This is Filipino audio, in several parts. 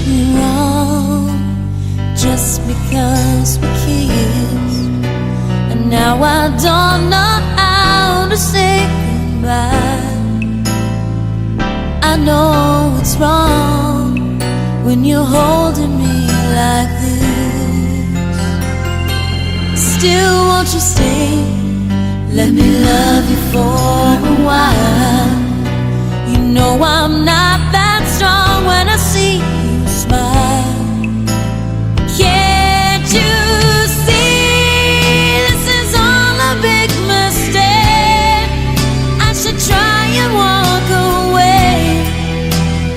me wrong just because we kissed, and now I don't know how to say goodbye. I know it's wrong when you're holding me like this. Still, won't you stay? Let me love you for a while. You know I'm not that strong when I see you smile. Can't you see this is all a big mistake? I should try and walk away,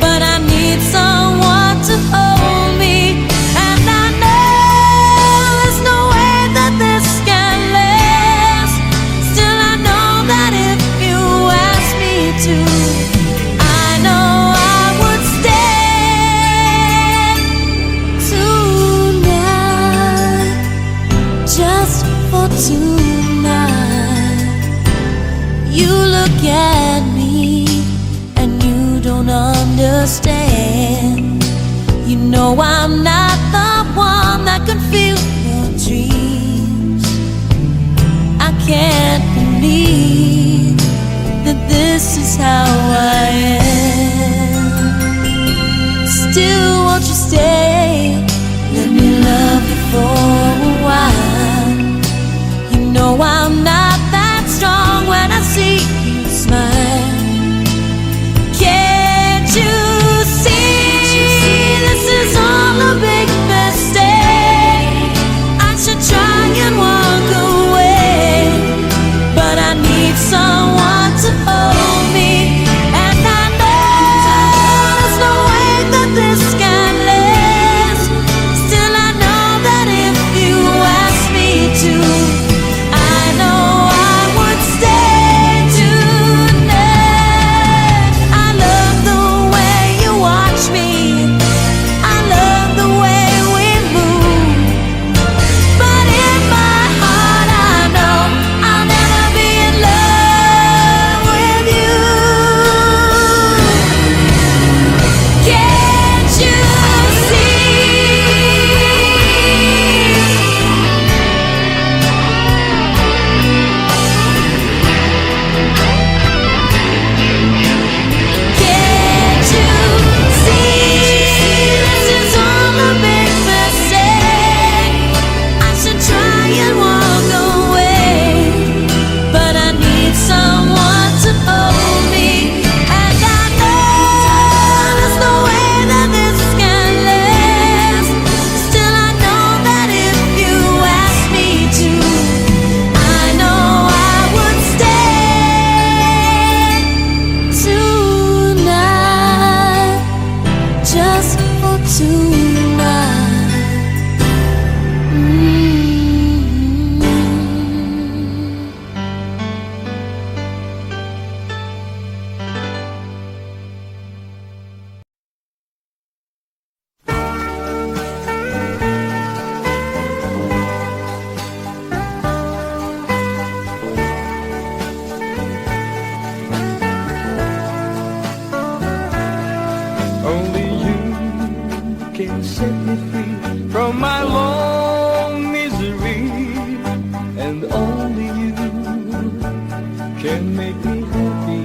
but I need someone to hold me, and I know there's no way that this can last. Still, I know that if you ask me to, I know I would stay tonight, just for tonight. You look at me and you don't understand. You know I'm not the one that can feel your dreams. I can't believe that this is how I am. Still, won't you stay? Let me love you for a while. You know I'm not that strong when I see you smile. Can't you see this is all a big mistake? I should try and walk away, but I need someone to hold me, and I know there's no way that this can last. Still, I know that if you ask me to, I know I would stay tonight. I love the way you watch me, I love the way we move, but in my heart I know I'll never be in love with you. Can't you see? Can't you see? This is all a big mistake. I should try and walk away, but I need someone to hold me, and I know there's no way that this can last. Still, I know that if you ask me to, I know I would stay tonight, just for tonight. Only you can set me free from my long misery, and only you can make me happy.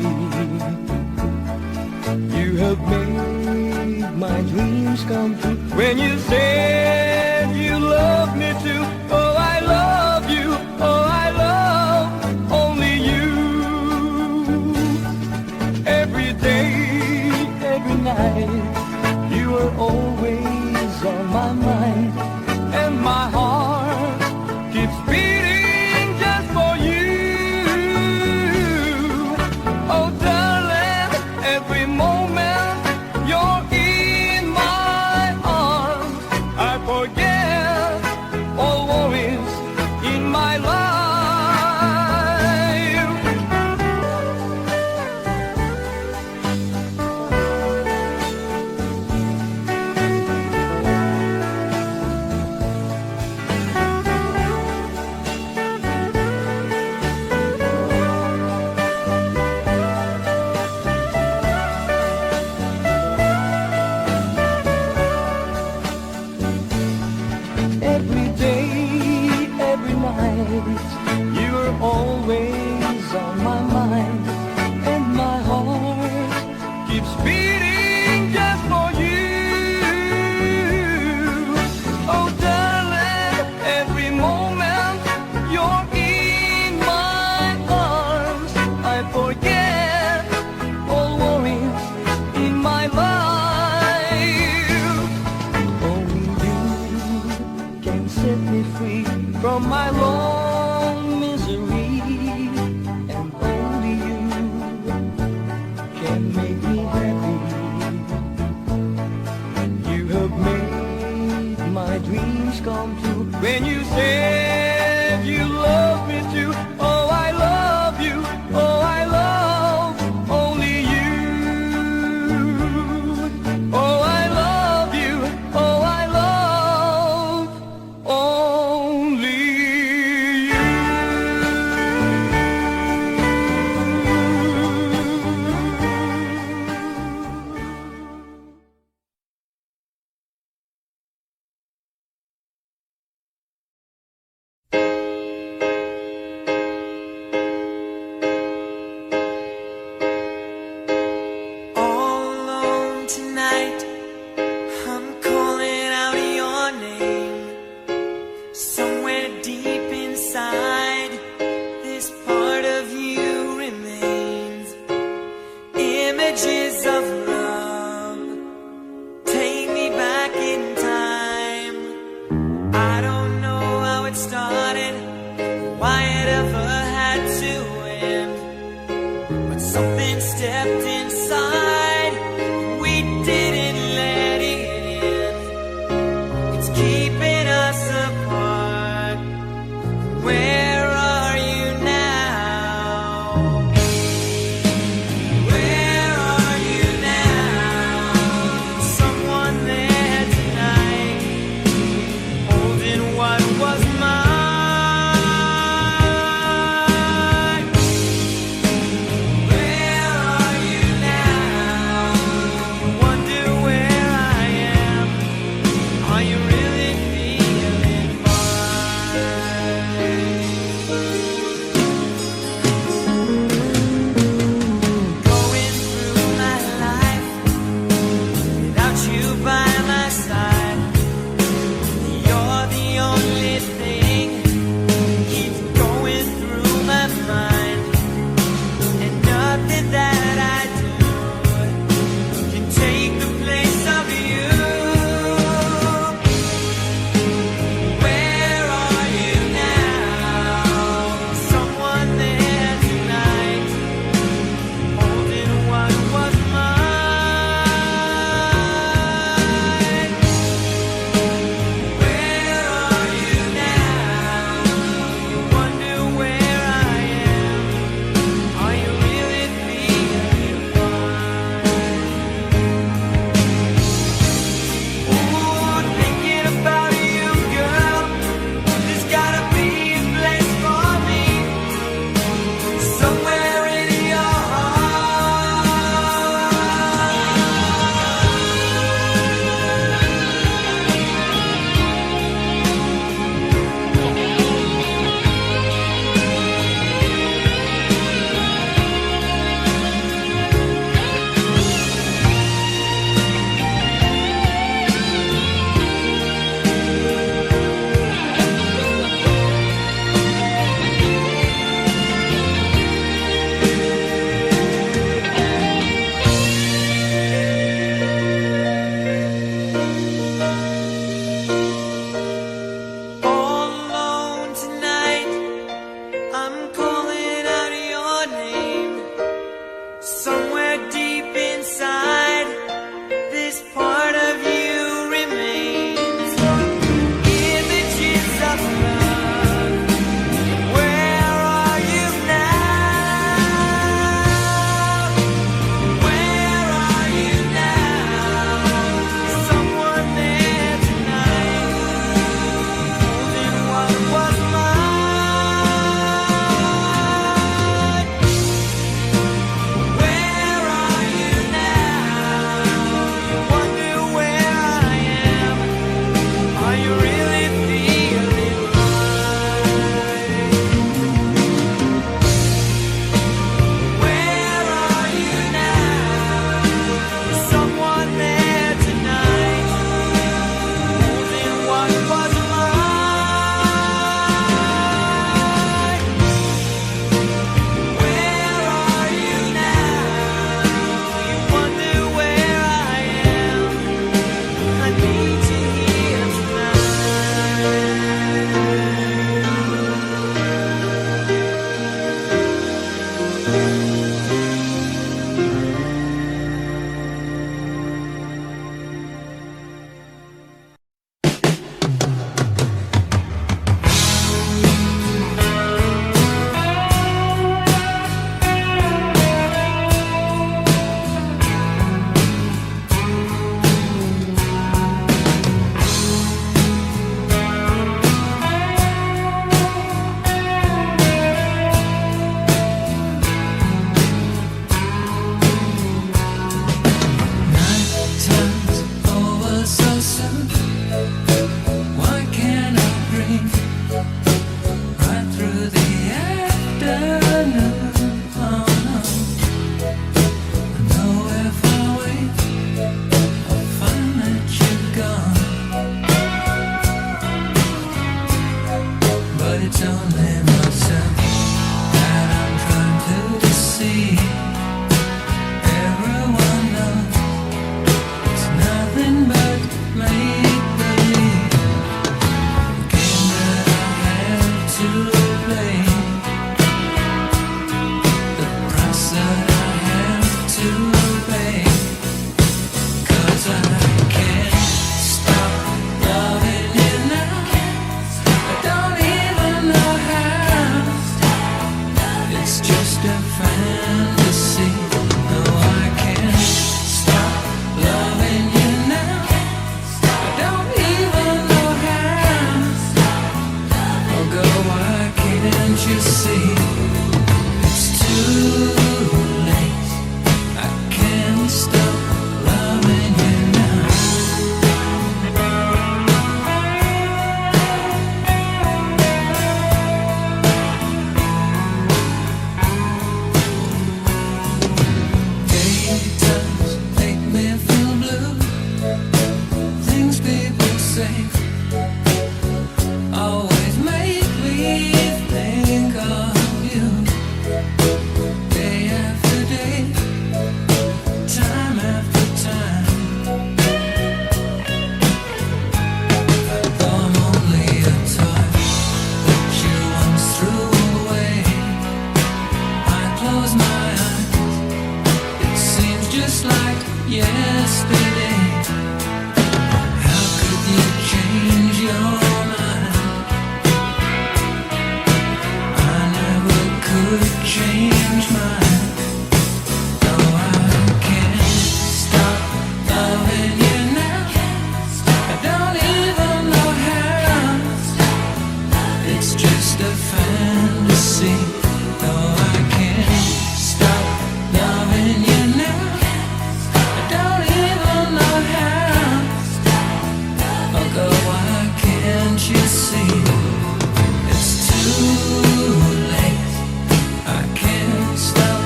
You have made my dreams come true when you said you love me too. Oh, I love you. Oh, I love only you. Every day, every night, you are always on my mind, and my heart keeps beating just for you. Oh, darling, every moment you're in my arms, I forget all nights you were always on my mind, and my heart keeps beating just for you. Oh darling, every moment you're in my arms, I forget all worries in my life. Only you can set me free from my long misery, and only you can make me happy. You have made my dreams come true when you said you love me too. Oh, I love you. Oh, I love only you. Oh, I love you. Oh, I love only you. myself, why can't I breathe right through the afternoon? Oh no, I know if I wait, I'll find that you're gone. But it's only myself that I'm trying to deceive. Everyone knows it's nothing but make-believe. The game that I have to play, the price that I have to pay. 'Cause I can't stop loving you now. I don't even know how. It's just a fantasy. No, I can't stop loving you now. I don't even know how. Oh girl, why can't you see? It's too late. I can't stop loving you now. Daytimes make me feel blue. Things people say always make me think of you. Day after day, time after time. Though I'm only a toy that you once threw away, I close my eyes, it seems just like yesterday. How could you change your mind? I never could change mine. No, I can't stop loving you now. I don't even know how. It's just a fantasy. No, I can't stop loving you now. I don't even know how. Oh girl, why can't you see? It's too late. I can't stop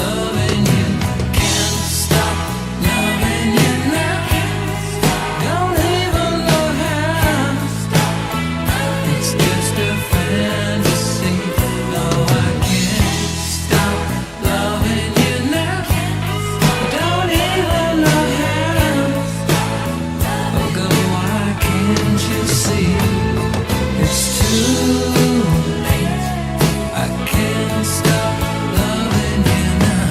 loving you. Can't stop loving you now. Don't even know how. It's just a fantasy. No, I can't stop loving you now. Don't even know how. Oh girl, why can't you see? It's too late. I can't stop loving you now.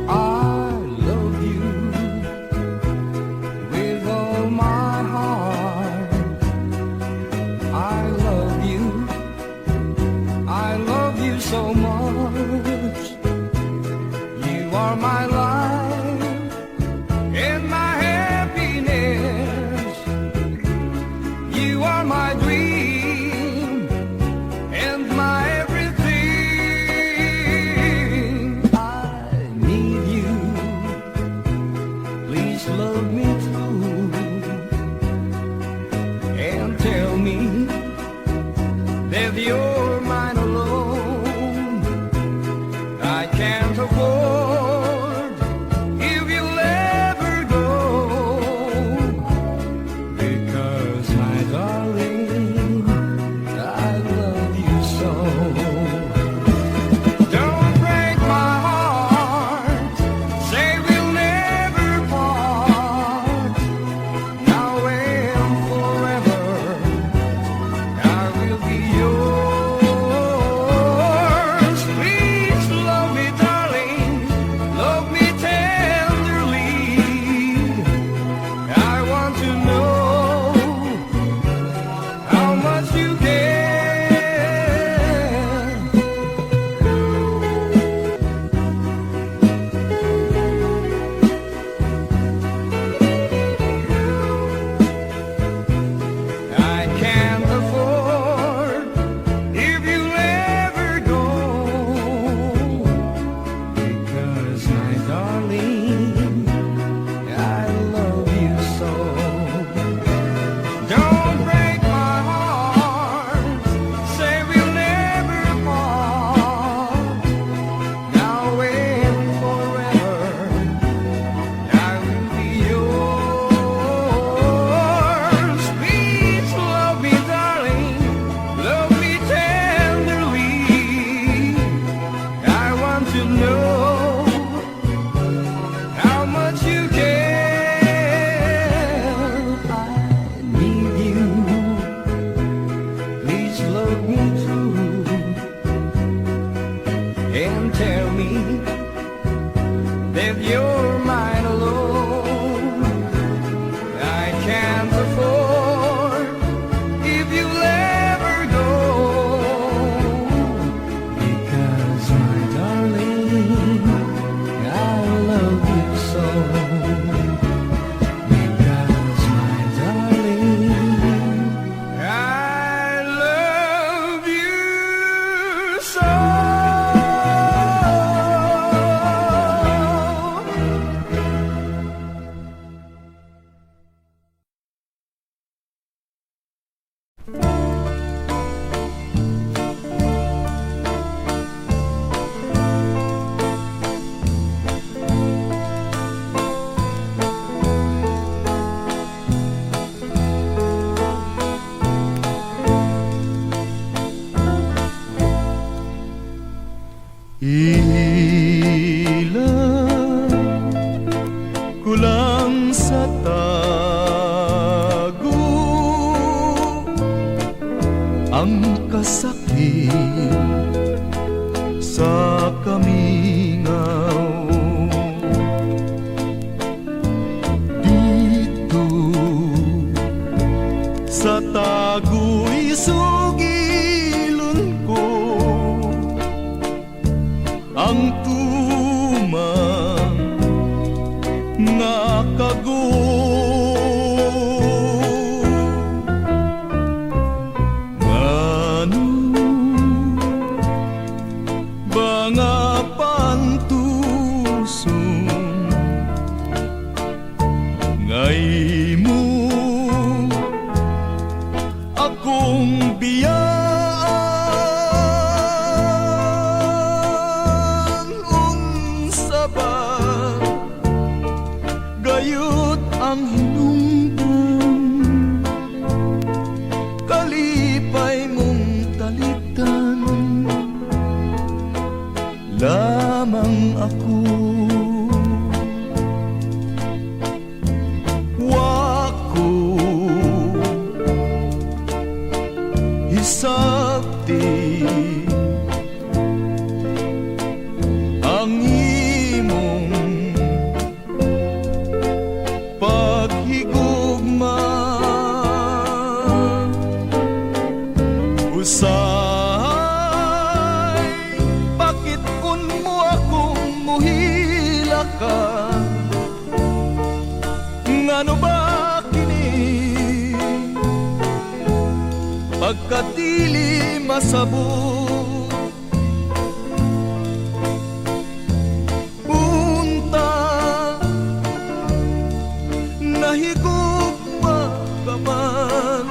I love you with all my heart. I love you. I love you so much. You are my life and my happiness. You are my dream and my everything. I need you. Please love me true and tell me that you're mine alone. I can't afford if you'll ever go, because my darling, I love you so. Don't break my heart, say we'll never part. Now and forever, I will be yours. Ilan kulang sa tago ang kasakit sa kamingaw. Dito sa tago'y sugilon ko ang tumang nga kago. Ngano ba nga pantuson ngay mo akong biyaan unsa ba gayud ang hinumbong kalipay mong talitan lamang ako wako hisabti ang imong paghigugma usay bakit kun mo akong muhila ka ngano ba kini pagkatili masabot unta nahigugma ka man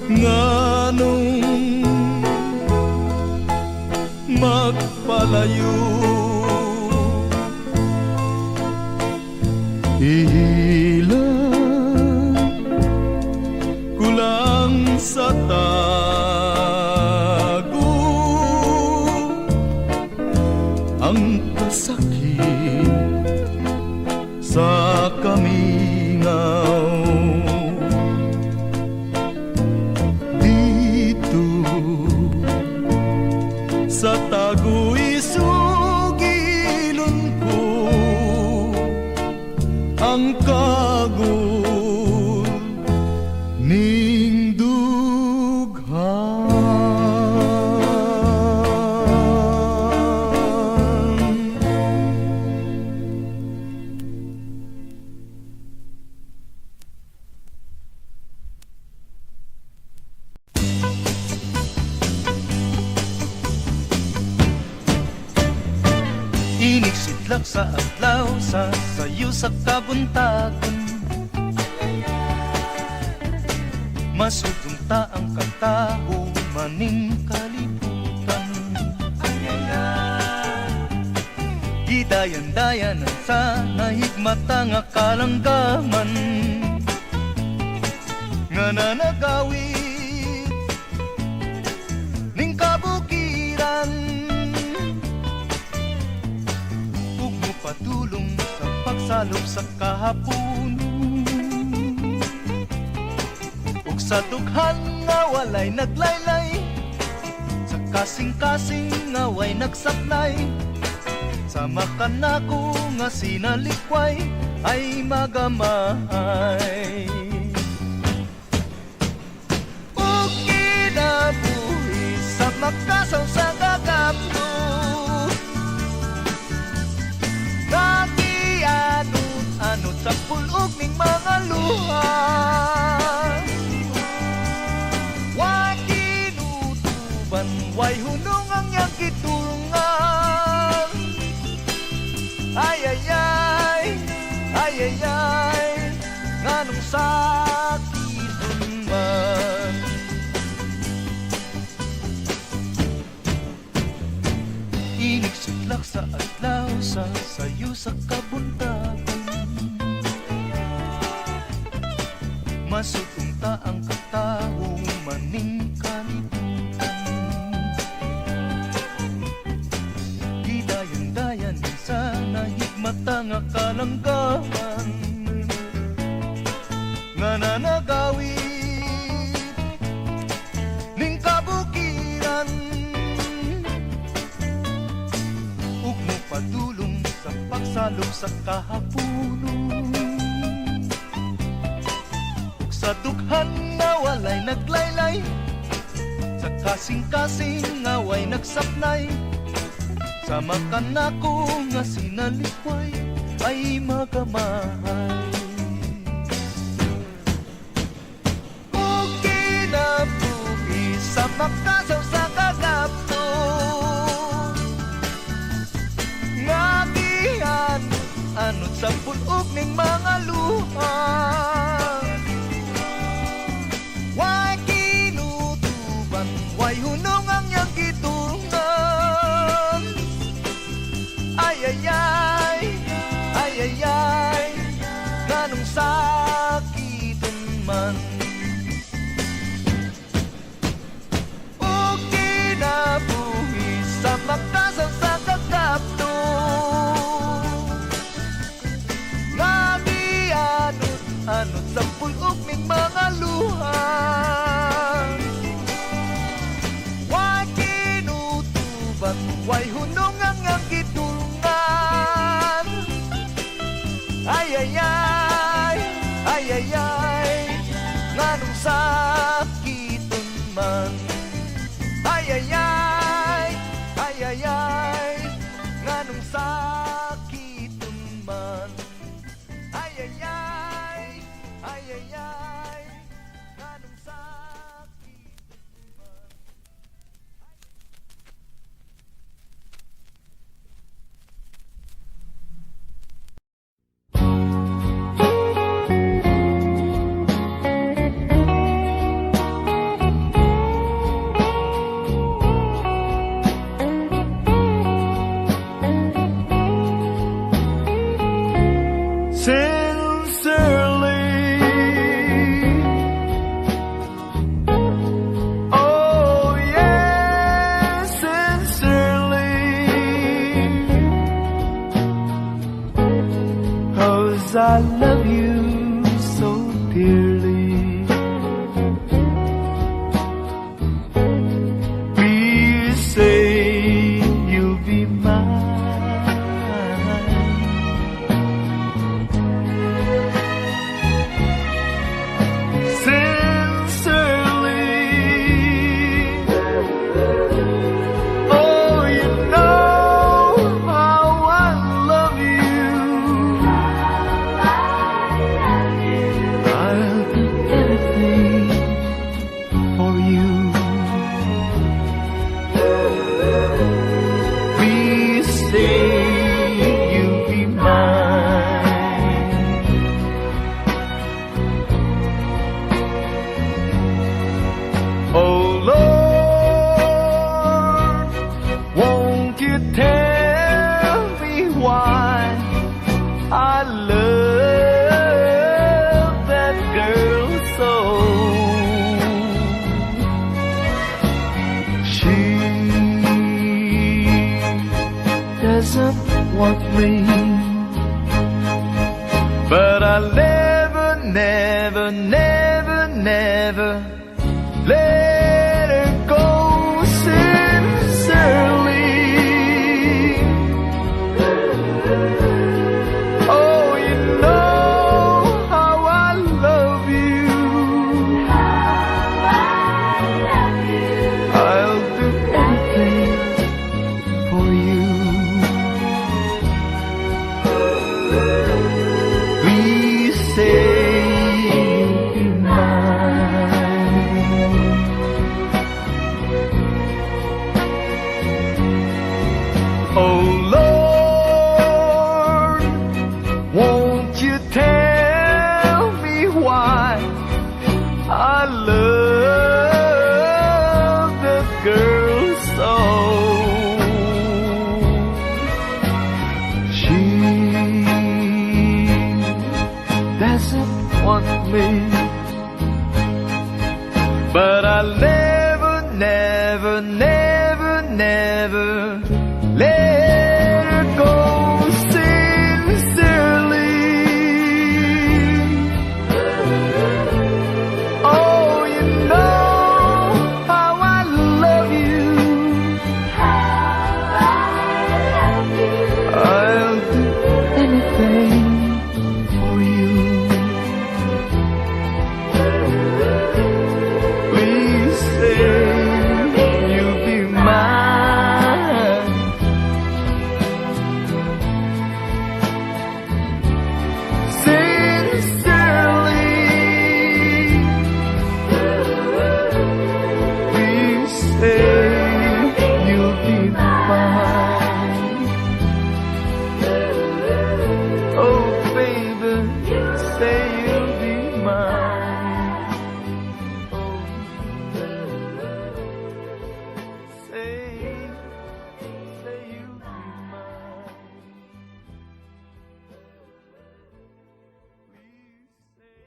nganong magpalayo ilan kulang sa tago ang kasakit sa kamingaw. Dito sa tago'y sugilon ko ang kagul ning dughan. Iniksidlak sa adlaw sa sayo sa kabuntagon masudunta ang kataho maning kalibutan Gidayan-dayanan sa nahigmata nga kalanggaman nga nanagawid ning kabukiran ug mupadulong sa pagsalop sa kahapon ug sa dughan nga walay naglaylay sa kasing-kasing nga way nagsaklay sama ka nako nga sinalikway ay magamay ug kinabuhi sa makasaw sa gagapno nagianod-anod sa pulog ning mga luha wa kinutuban way hunong ang iyang kitulungan ay ay ay ay ay ay nganong sakit sa kabuntagon. Masutunta ang katao maning kalibutan. Gidayan-dayan sa nahigmata nga kalanggahan, nga nanagawid ning kabukiran. Ug mo padulong sa pagsalom sa kahapunon, ug sa dughan nga walay naglaylay, sa kasing-kasing nga way nagsapnay, sa makanako nga sinalikway ay magamahay. Ug kinabuhi sa makasaw sa kagapto, nga gihan anod sa pulog ning mga luha. Way kinutuban, way hunong ang iyang gitungan. Ay ay ay, ay ay ay, ganong sakiton man. O kinabuhi sa makasaw sa kakapto, nga gianod sa pulog ning mga luha. Way kinutuban, way hunong ang iyang gitungan. Ay ay ay, ay ay ay, nganong sakiton man. Ay ay ay, ay ay ay, nganong sakiton man. Ay ay ay, ay ay ay, nganong sakiton man. Sincerely, oh yes, sincerely, 'cause I love you so dearly. Please say you'll be mine. Want me, but I'll never, never, never, never let her go. Sincerely, oh, you know how I love you. I'll do anything for you. Please say you'll be mine. want me. But I'll never, never, never, never let her go sincerely. Oh, you know how I love you. I'll do anything for you. Please say you'll be mine. Sincerely, please say you'll be mine. Oh, baby, say you'll be mine. Oh, say you'll be mine. Please say.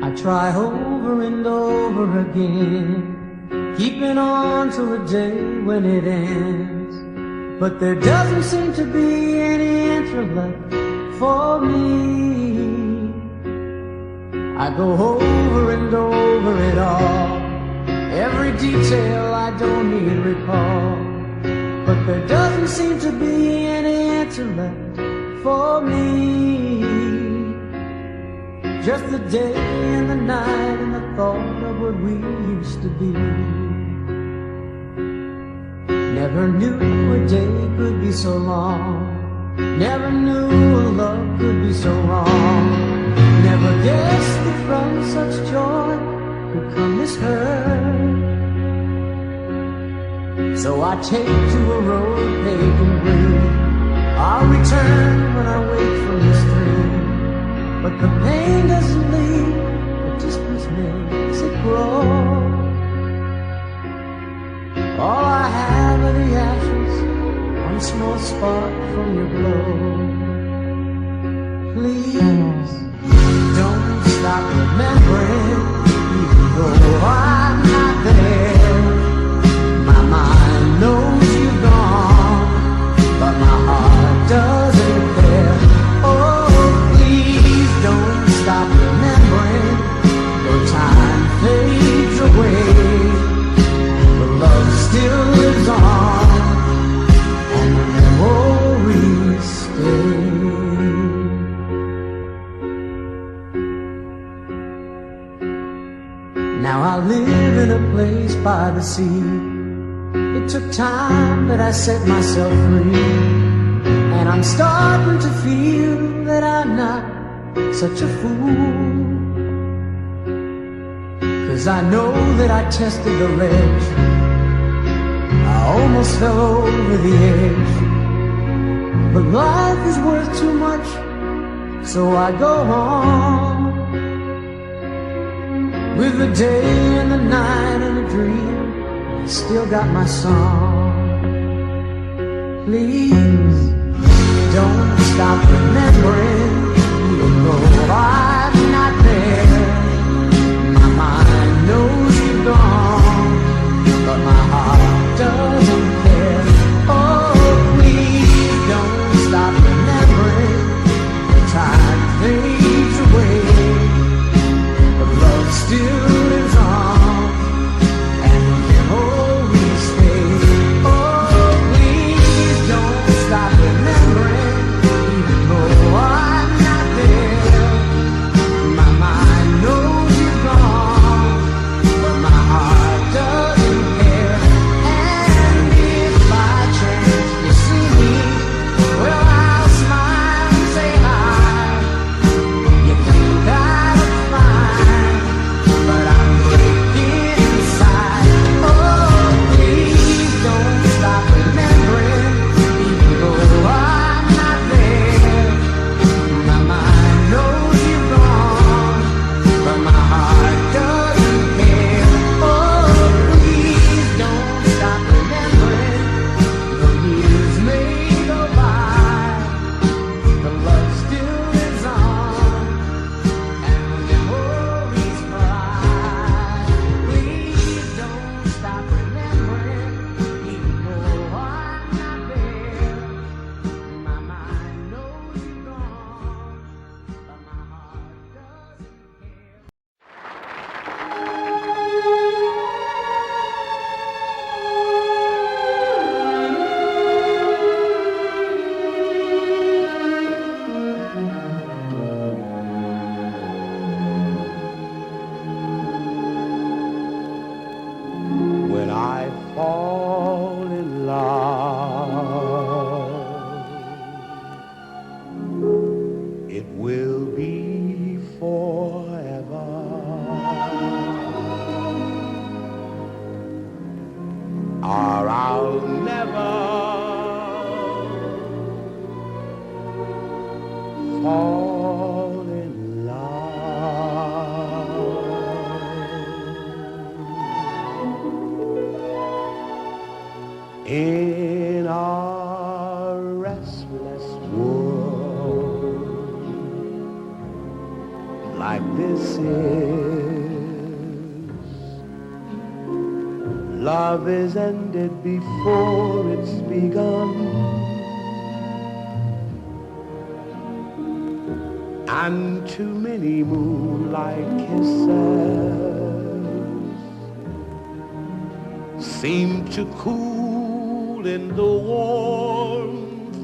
I try over and over again, keeping on till the day when it ends. But there doesn't seem to be any answer left for me. I go over and over it all, every detail I don't even recall. But there doesn't seem to be any answer left for me. Just the day and the night and the thought of what we used to be. Never knew a day could be so long. Never knew a love could be so wrong. Never guessed that from such joy could come this hurt. So I take to a road paved in green. I'll return when I wake from this dream. But the pain doesn't leave, the distance makes it grow. All I have are the ashes, one small spark from your glow. Please, don't stop remembering, even though I'm not there. My mind knows you're gone, but my heart doesn't care. Don't stop remembering, though time fades away. The love still lives on, and the memories stay. Now I live in a place by the sea. It took time, but I set myself free. And I'm starting to feel that I'm not such a fool. 'Cause I know that I tested the ledge, I almost fell over the edge. But life is worth too much, so I go on. With the day and the night and the dream, I still got my song. Please, don't stop remembering, even though I'm not there. My mind knows you're gone, but my heart doesn't care. Oh, please don't stop remembering, the time fades away. But love still lives on, and the memories stay. Oh, please don't stop remembering, even though I'm not there. or I'll never fall in love. In our restless world, like this is, love is ended before it's begun, and too many moonlight kisses seem to cool in the warmth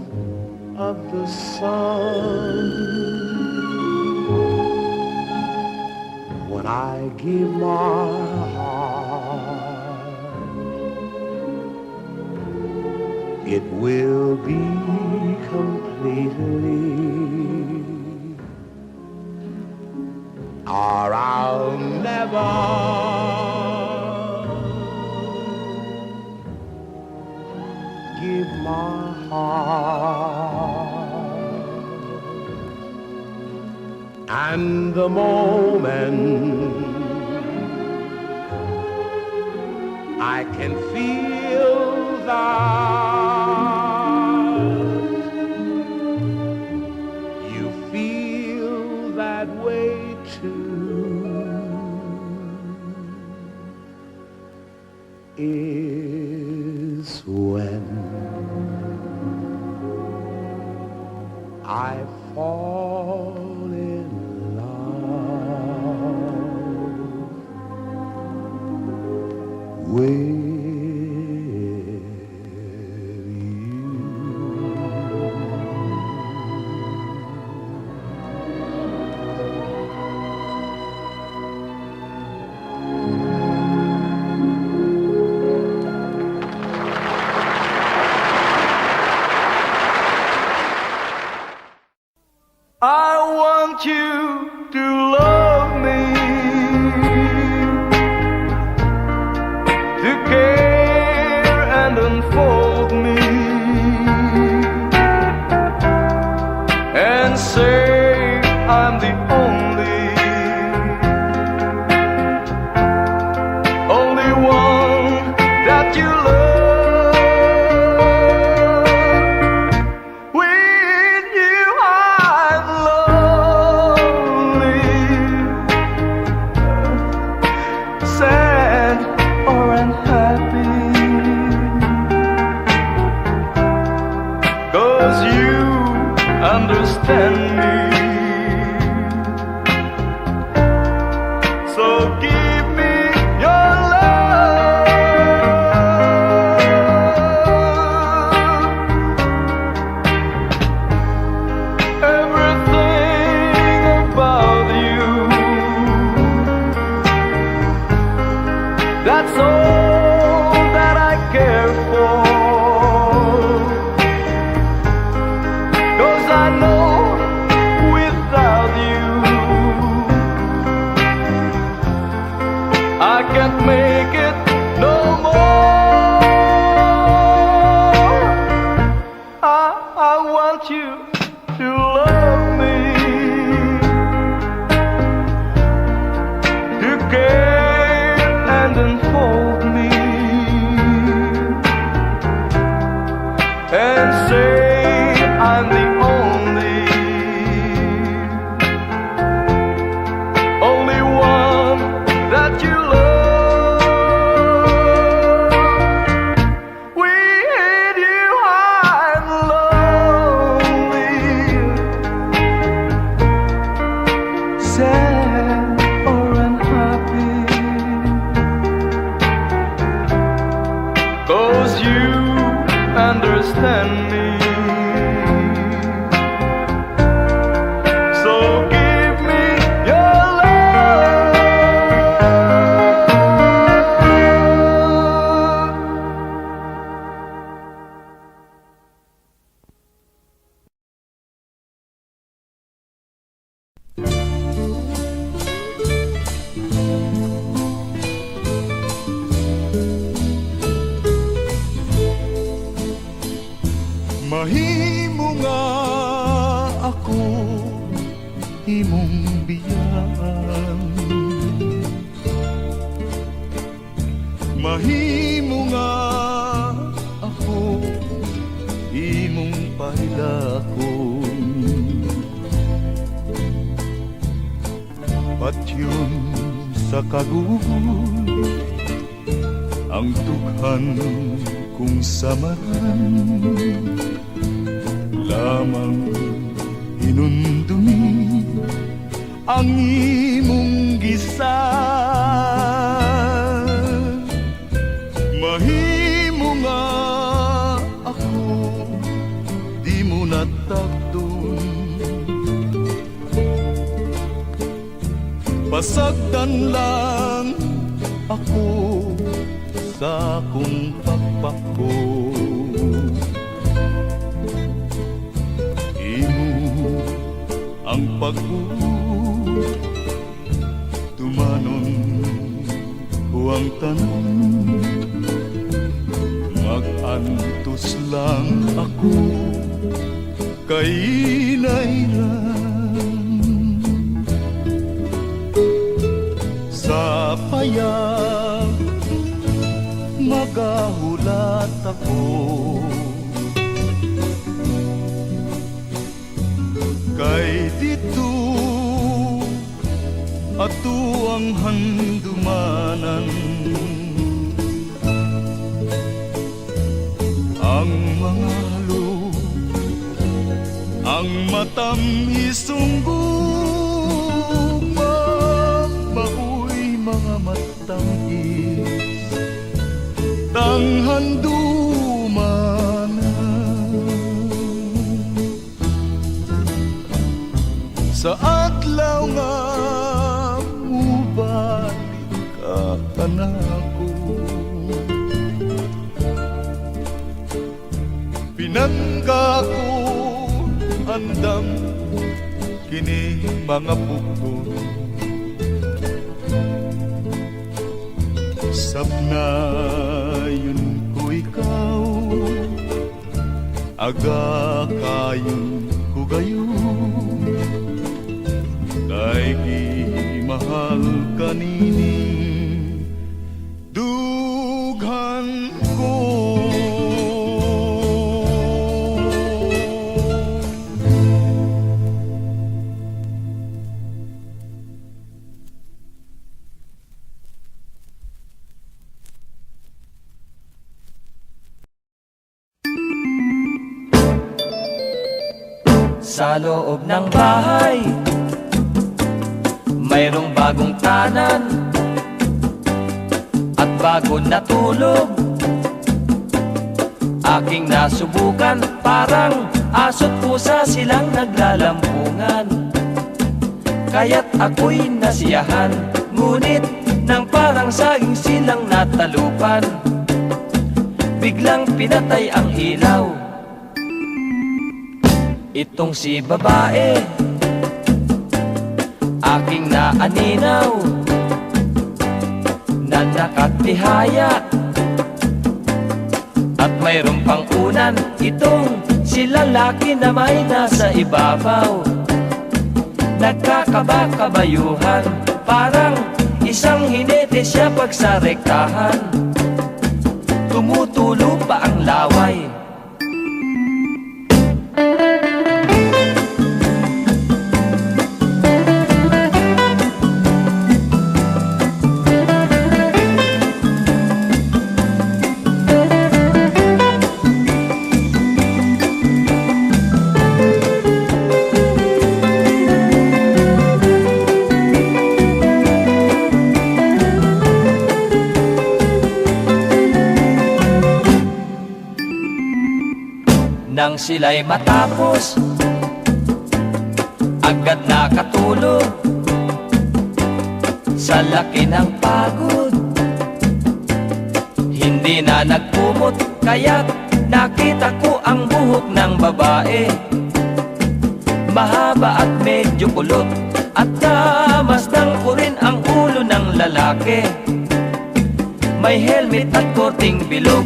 of the sun. When I give my heart, it will be completely, or I'll never give my heart. And the moment I can feel that you feel that way too is when I fall in love with you. I want you to love me, to care and unfold me, and say I'm the only one that you love. With you I'm lonely, sad or unhappy, 'cause you understand me. So give me your love. Everything about you, that's all that I care for. 'Cause I know without you I can't make it no more. I want you to love me, to care and unfold me, and say I'm the only one that you love. With you I'm lonely, sad or unhappy, 'cause you understand me. So give me your love. Mahimo nga ako imong biyan, mahimo nga ako imong pailakon. Patyon sa kagul ang dughan kung samaran, lamang hinundumi ang imong gisa. Mahimo nga ako di mo natagdon, pasagdan lang ako sa akong pagpako. Imo ang pag-uwi, tumanon ko ang tanan, mag-antos lang ako kay nairan. Sa payag magahulat ako, kay dito ato ang handumanan. Ang mga halo, ang matamisong gugma, maoy mga matangis, tanghandumanan. Sa adlaw nga mubalik ka kanako, pinangga ko andam kini mga pugton. Sapnayon ko ikaw, aga kayon ko gayon, kay gimahal kanining dughan ko. Sa loob ng bahay, mayroong bagong tanan at bago natulog. Aking nasubukan, parang aso't pusa silang naglalampungan. Kaya't ako'y nasiyahan, ngunit nang parang saging silang natalupan, biglang pinatay ang ilaw. Itong si babae, aking naaninaw, na nakatihaya, at mayroong pang unan itong si lalaki na may nasa ibabaw. Nagkakabakabayuhan, parang isang hinete siya pagsarektahan. Tumutulo pa ang laway. Nang sila'y matapos, agad nakatulog. Sa laki ng pagod, hindi na nagkumot, kaya't nakita ko ang buhok ng babae. Mahaba at medyo kulot, at namasdan ko rin ang ulo ng lalaki. May helmet at korting bilog.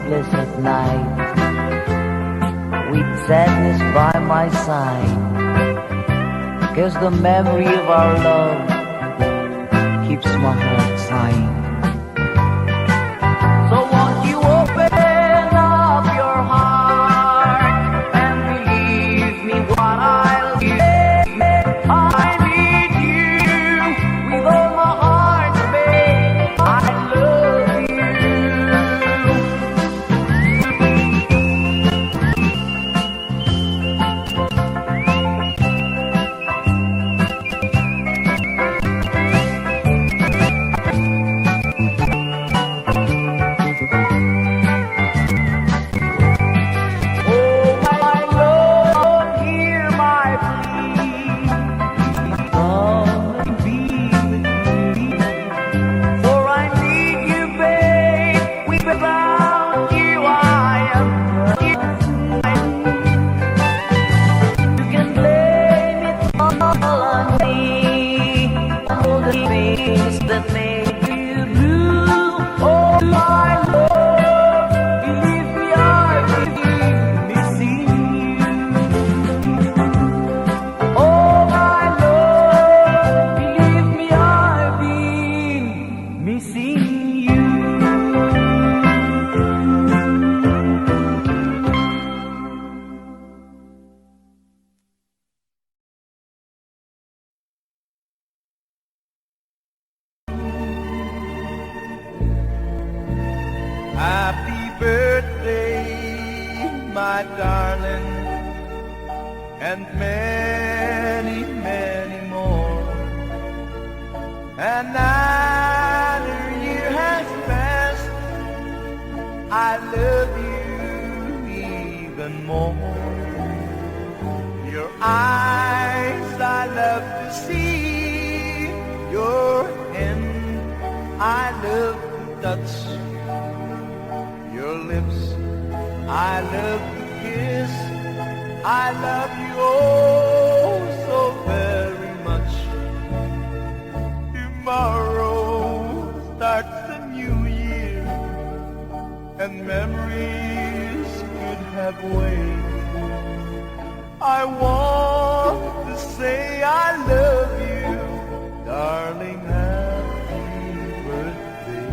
sleepless at night, with sadness by my side, 'cause the memory of our love keeps my heart sighing. So won't you open up your heart and believe me what I'll say? I need you with all my heart, babe. I love you. Oh, my Lord, hear my plea. Come be with me, for I need you, babe. Without you, I am nothing. You can blame it all on me, all the things that made you blue. Oh, my Lord, believe me, I've been missing you. Oh, my Lord, believe me, I've been missing you. Happy birthday, my darling, and many, many more. Another year has passed, I love you even more. Your eyes I love to see, your hand I love to touch, your lips I love to kiss. I love you oh so very much. Tomorrow starts the new year, and memories could have waited. I want to say I love you, darling. Happy birthday.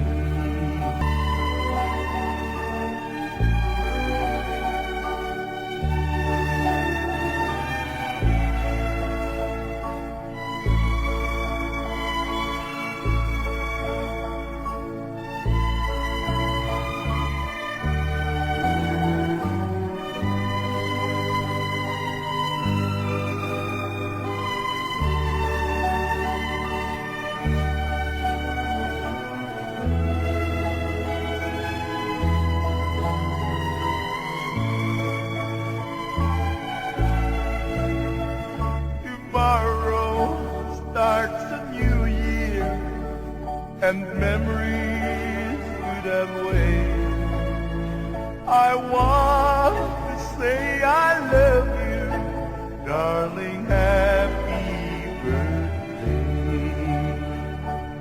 Tomorrow starts a new year, and memories could have waited. I want to say I love you, darling. Happy birthday.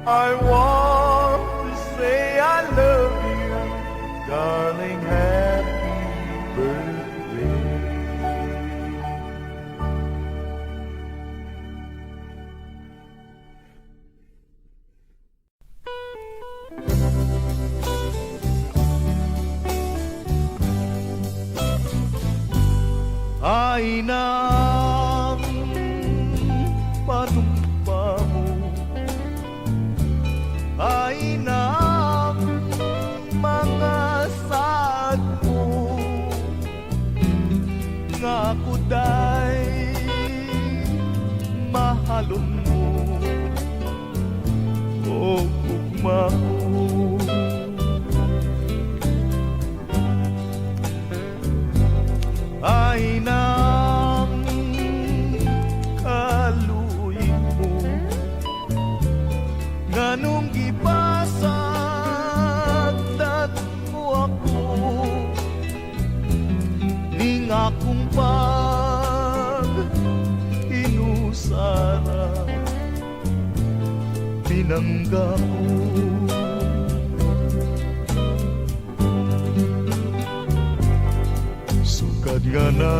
I want to say I love you, darling. Happy birthday. Ay nang panumpa mo, ay nang mga saad mo, nga kuday mahalon mo o ugma mo. Ay nang kaluy mo, nganong gipasagdan mo ako, ning akong pag-inusara, pinangga ko. nga na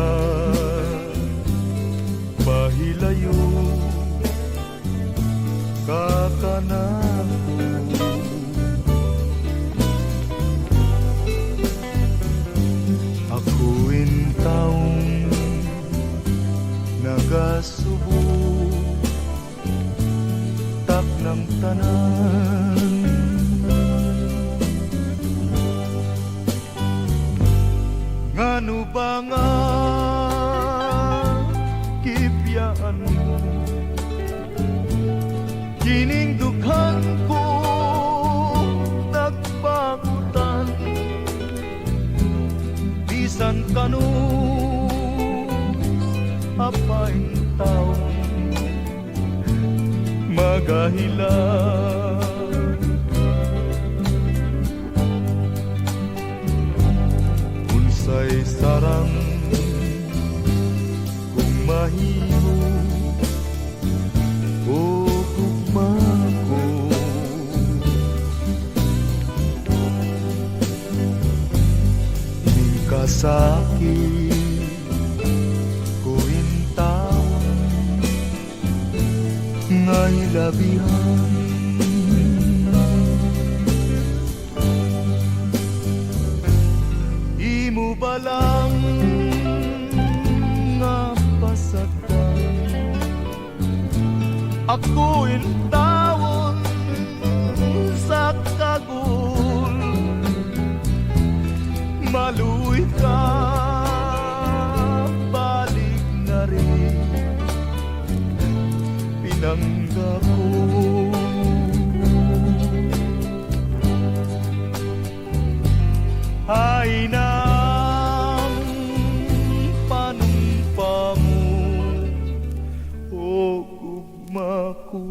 mahilayo kakanako. Ako'y taong nagasubo tak ng tanan. Ngano ba nga kipyaan mo kining dukhan ko nagpagutan bisan kanu apaing taong magahilan. Unsay sarang kung mahimo o gugma ko, ining kasakit ko intawon nga hilabihan. Imo ba lang nga pasagdan ako intawon sa kagul, maluwi ka balik na rin pinanggap ko. Ay nang panumpa mo o gugma ko.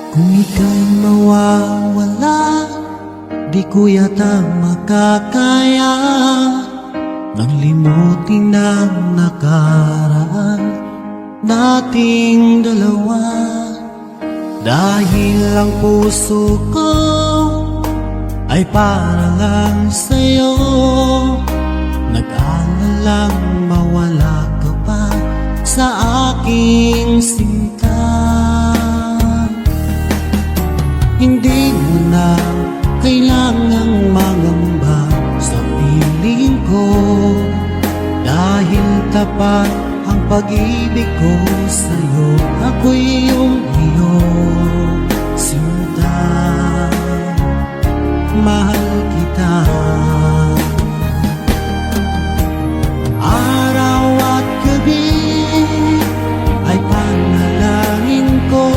Kung ika'y mawawala, di ko yata makakaya nang limutin ang nakaraan nating dalawa. Dahil ang puso ko ay para lang sa'yo, nag-aalalang mawala ka pa sa aking sinta. Hindi mo na kailangang mangamba sa piling ko, dahil tapat ang pag-ibig ko sa'yo. Ako'y iyong sinta, mahal kita. Araw at gabi ay panalangin ko,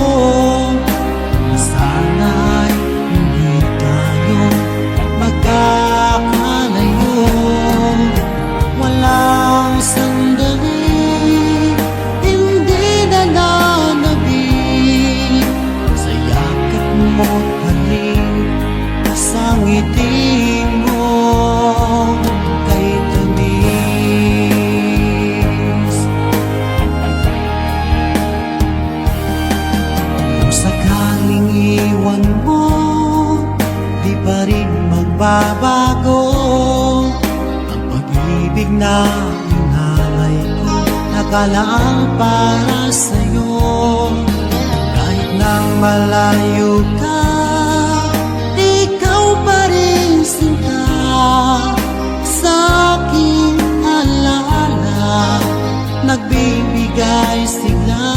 sana'y hindi tayo magkakalayo. Walang sandali hindi nananabik sa yakap mo't halik, sa ngiti mo kay tamis. Kung sakaling iwan mo, di pa rin magbabago ang pag-ibig na inalay ko, nakalaang para sa'yo. Kahit nang malayo ka, ikaw pa rin sinta sa aking alaala, nagbibigay sigla.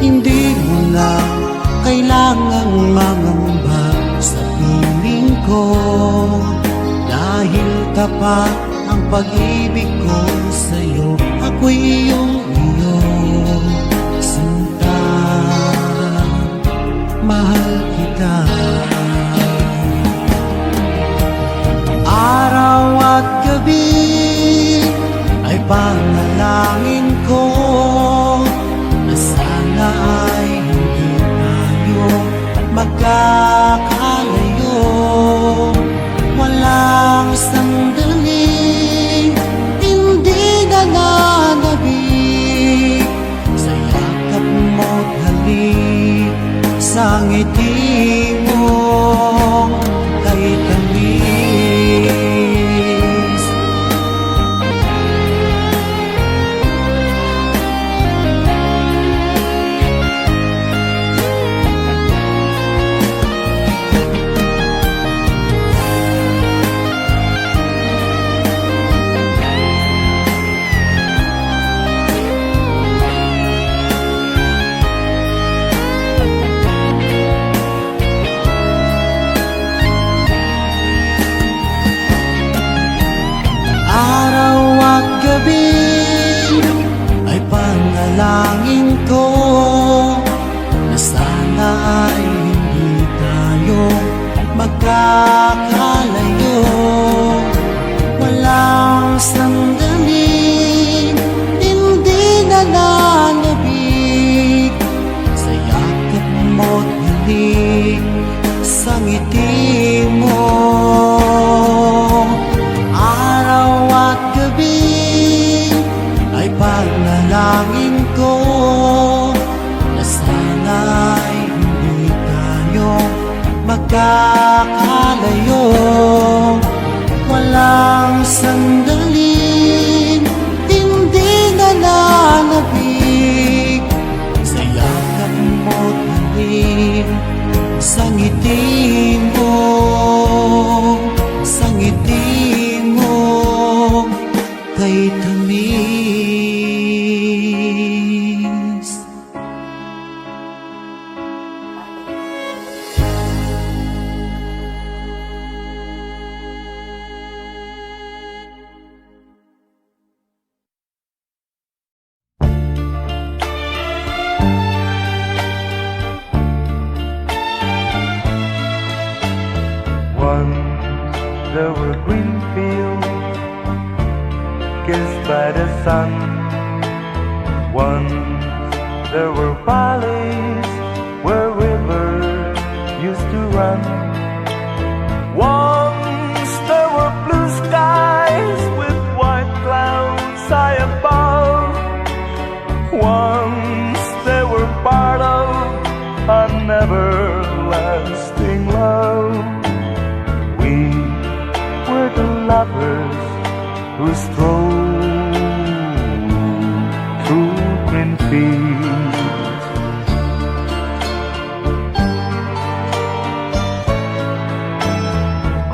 Hindi mo na kailangang mangamba sa piling ko, dahil tapat ang pag-ibig ko sa'yo. Ako'y iyong sinta. sa ngiti mo kay tamis. Araw at gabi ay panalangin ko na sana ay hindi tayo magkakalayo. Walang sandali, hindi nalalabig sa yakap mo't halik sa ngiti mo. Araw at gabi ay panalangin ko na sana ay hindi tayo magkakalayo. Walang sandali, hindi nalalabig sa yakap mo't halik sa ngiti mo, sa ngiti mo kay tamis. Once there were green fields kissed by the sun. Once there were valleys where rivers used to run. Once there were blue skies with white clouds high above. Once they were part of an everlasting love. We were the lovers who strolled through green fields.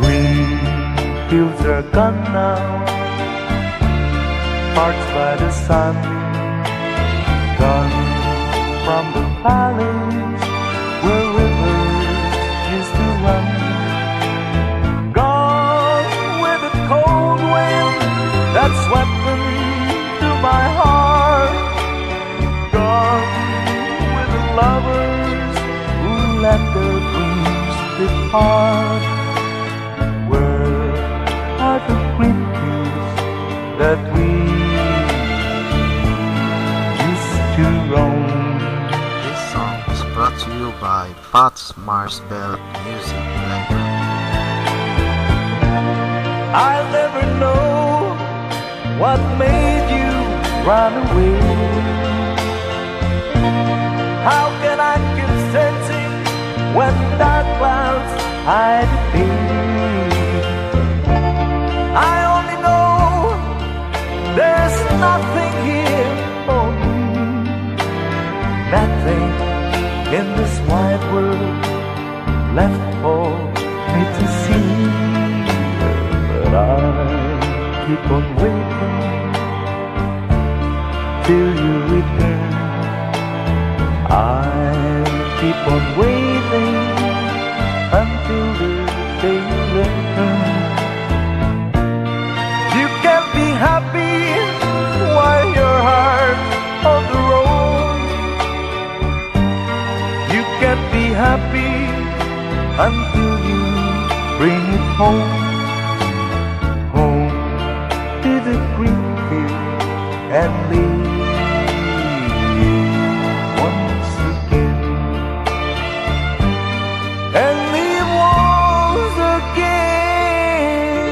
Green fields are gone now, parched by the sun, gone from the valleys where rivers used to run. That swept into my heart. Gone with the lovers who let their dreams depart. Where are the green fields that we used to roam? This song is brought to you by Pat's Marsbell Music Library. I'll never know what made you run away. How can I keep searching when dark clouds hide the day? I only know there's nothing here for me, nothing in this wide world left for me to see. But I keep on waiting till you return. I'll keep on waiting until the day you return. You can be happy while your heart's on the road. You can be happy until you bring it home. To the green field and live once again, and live once again.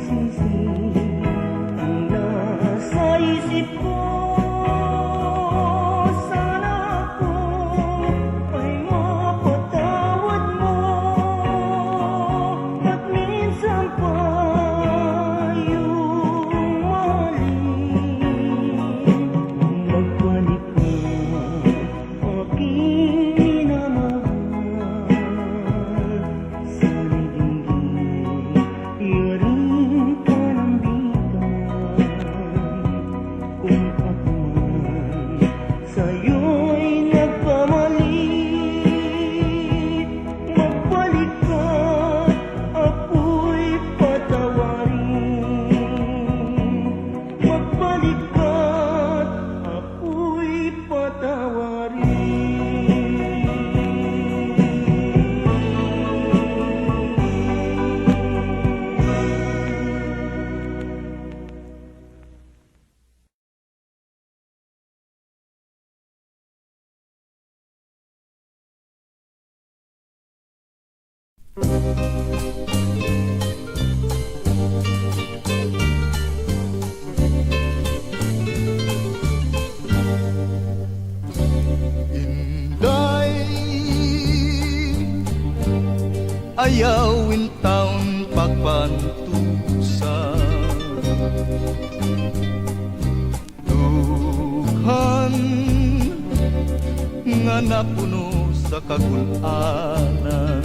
sisi ang nasa isip ko. Sana ako ay mapatawad mo at minsan pa yung mahalin. Magbalik ka, aking minamahal. Sana'y dinggin, iyarin ka ng bigay. Kung ako man sa'yo'y nagkamali, magbalik ka, ako'y patawarin. Magbalik ka, ako'y patawarin. Inday, ayawin taon pagpantusa. Dughan nga napuno sa kagulanan.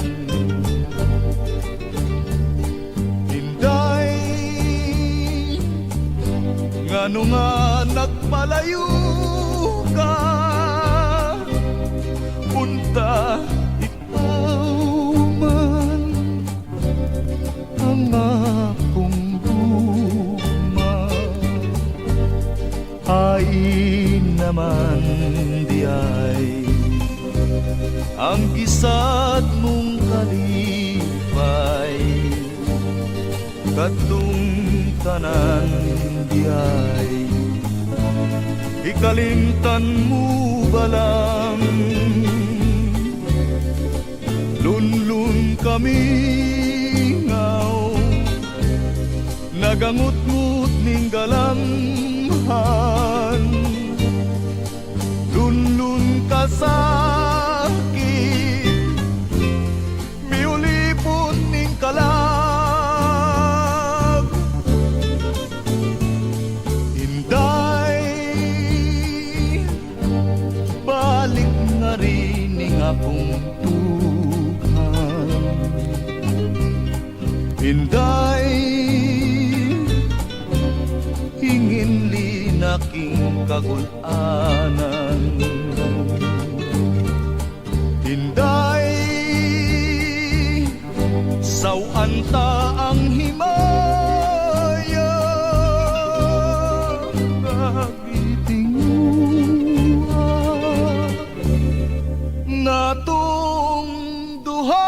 Inday, ngano nga nagpalayo ka. Punta ikaw man ang akong guma. Ay naman di ay ang gisad mong kalipay. Katong tanan di ay ikalimtan mo balang. Lunlun kami ngaw, nagangut-ngut ning galamhan. Lunlun ka sakit, miulipon ning kalag. Inday, balik na rin ning akong Inday, hingin linaking kagulanan. Inday, sawan ta ang himaya. Kagitinguha natong duha.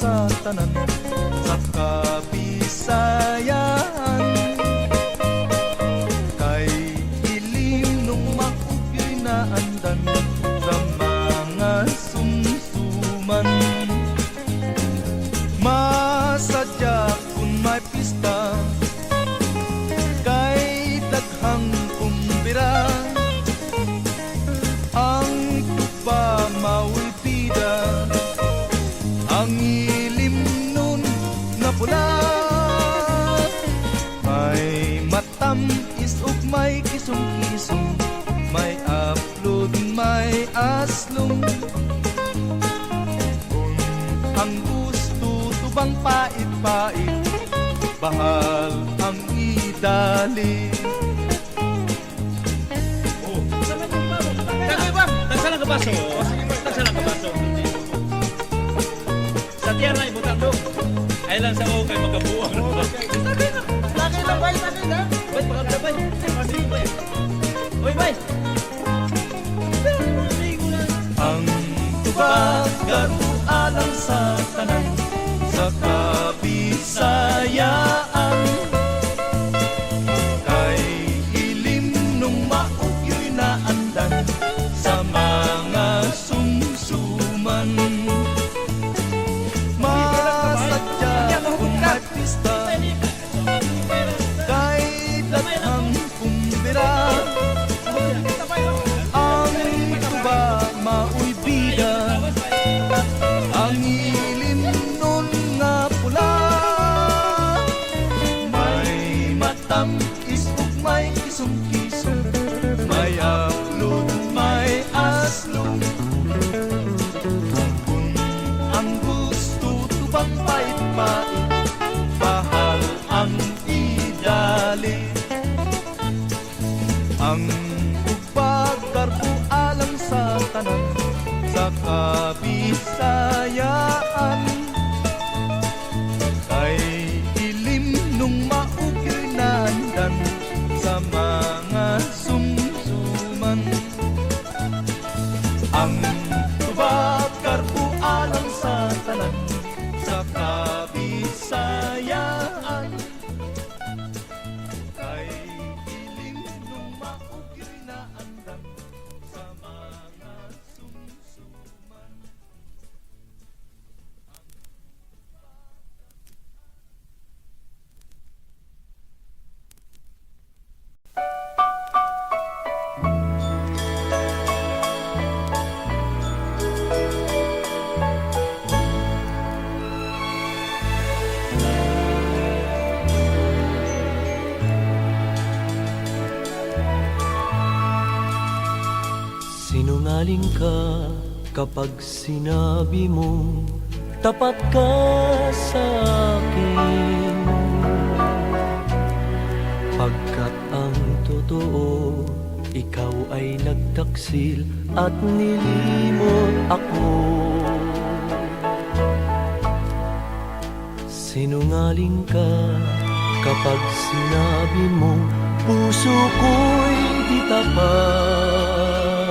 sa tanan sa Kabisayaan. Kay ilim nung maugyo'y naandan sa mga sumsuman. Masadya kung may pista kay daghang kumbira. Ang tuba mau'y bida, ang ilim nun na pula. May matamis ug may kisong-kisong, may aplod, may aslong. Kung ang gusto tubang pait-pait, bahal ang idali. Tagsalang ka baso. Tagsalang ka baso. Sa tiyara, ibutang do. Ay lang sa okay, magkabuang. Laki na, bay, laki na. Bay, pakabla, bay. Sige, bay. Uy, bay. Ang tubag alang sa tanan sa Kabisayaan. Kay ilim nung maugyo'y naandan sa mga sumsuman. Masadya kung may pista kay daghang kumbira. Ang tuba mau'y bida, ang ilim nun nga pula. May matamis ug may kisong-kisong, may aplod, may aslong. Kung ang gusto tubang pait-pait, bahal ang idali. Ang ugbag karbo alang sa tanan sa Kabisayaan. Kay ilim nung maugyo'y naandan sa mga sumsuman. Ang tubag karbo alang sa tanan sa Kabisayaan. Kay ilim nung maugyo'y naandan sa mga sumsuman. Sinungaling ka kapag sinabi mo tapat ka sa akin. Pagkat ang totoo, ikaw ay nagtaksil at nilimot ako. Sinungaling ka kapag sinabi mo puso ko'y di tapat.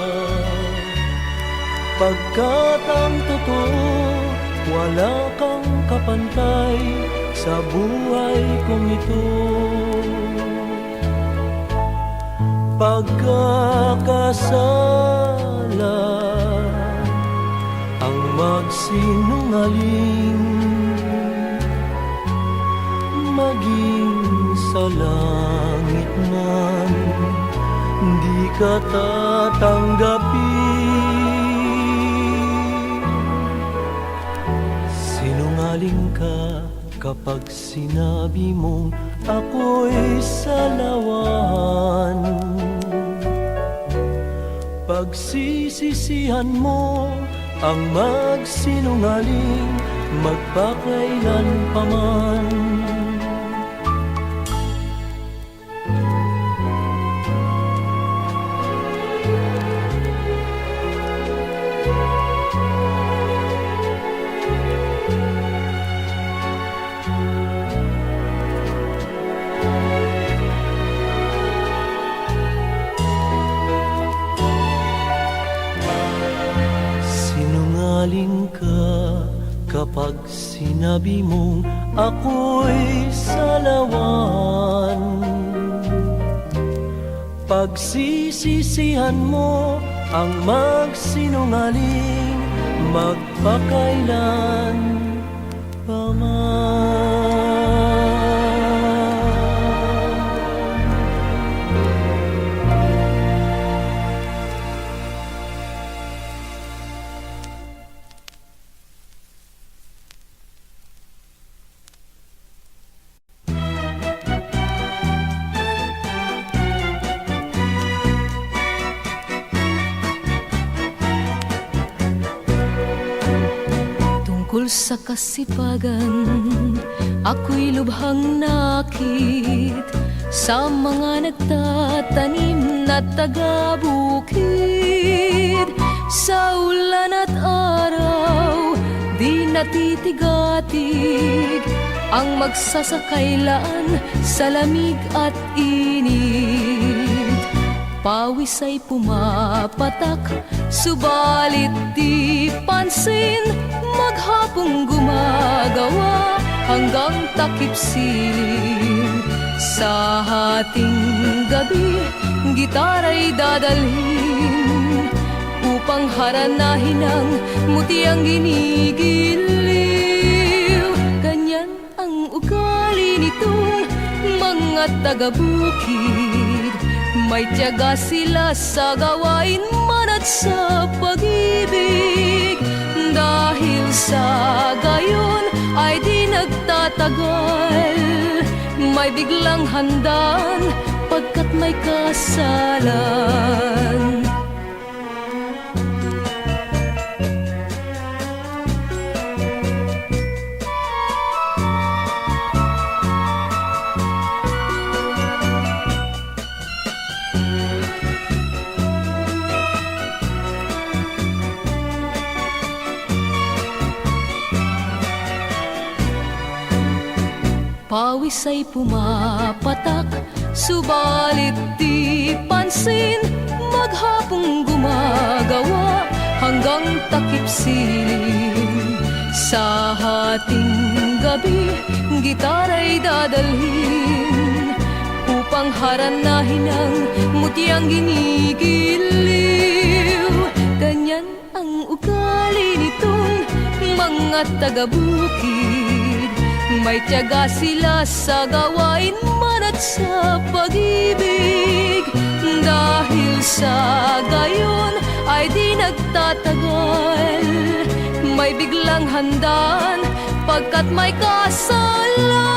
Pagkat ang totoo, wala kang kapantay sa buhay kong ito. Pagkakasala ang magsinungaling, maging sa langit man di ka tatanggapin. Sinungaling ka kapag sinabi mong ako'y salawan. Pagsisisihan mo ang magsinungaling magpakailan pa man. Sinungaling ka kapag sinabi mong ako'y salawan. Pagsisisihan mo ang magsinungaling magpakailan pa man. Tungkol sa kasipagan, ako'y lubhang nakit sa mga nagtatanim na taga-bukid. Sa ulan at araw, di natitigatig ang magsasakailan sa lamig at init. Pawis ay pumapatak, subalit di pansin. Maghapong gumagawa hanggang takip silim. Sa hating gabi, gitara'y dadalhin upang haranahin ang mutiang ginigiliw. Ganyan ang ugali nitong mga taga-bukid. May tiyaga sila sa gawain man at sa pag-ibig. Dahil sa gayon ay di nagtatagal, may biglang handaan pagkat may kasalan. Pawis ay pumapatak, subalit di pansin. Maghapong gumagawa hanggang takip silim. Sa hating gabi, gitara'y dadalhin upang haranahin ang mutiang ginigiliw. Ganyan ang ugali nitong mga taga-bukid. May tiyaga sila sa gawain man at sa pag-ibig. Dahil sa gayon ay di nagtatagal, may biglang handaan pagkat may kasalan.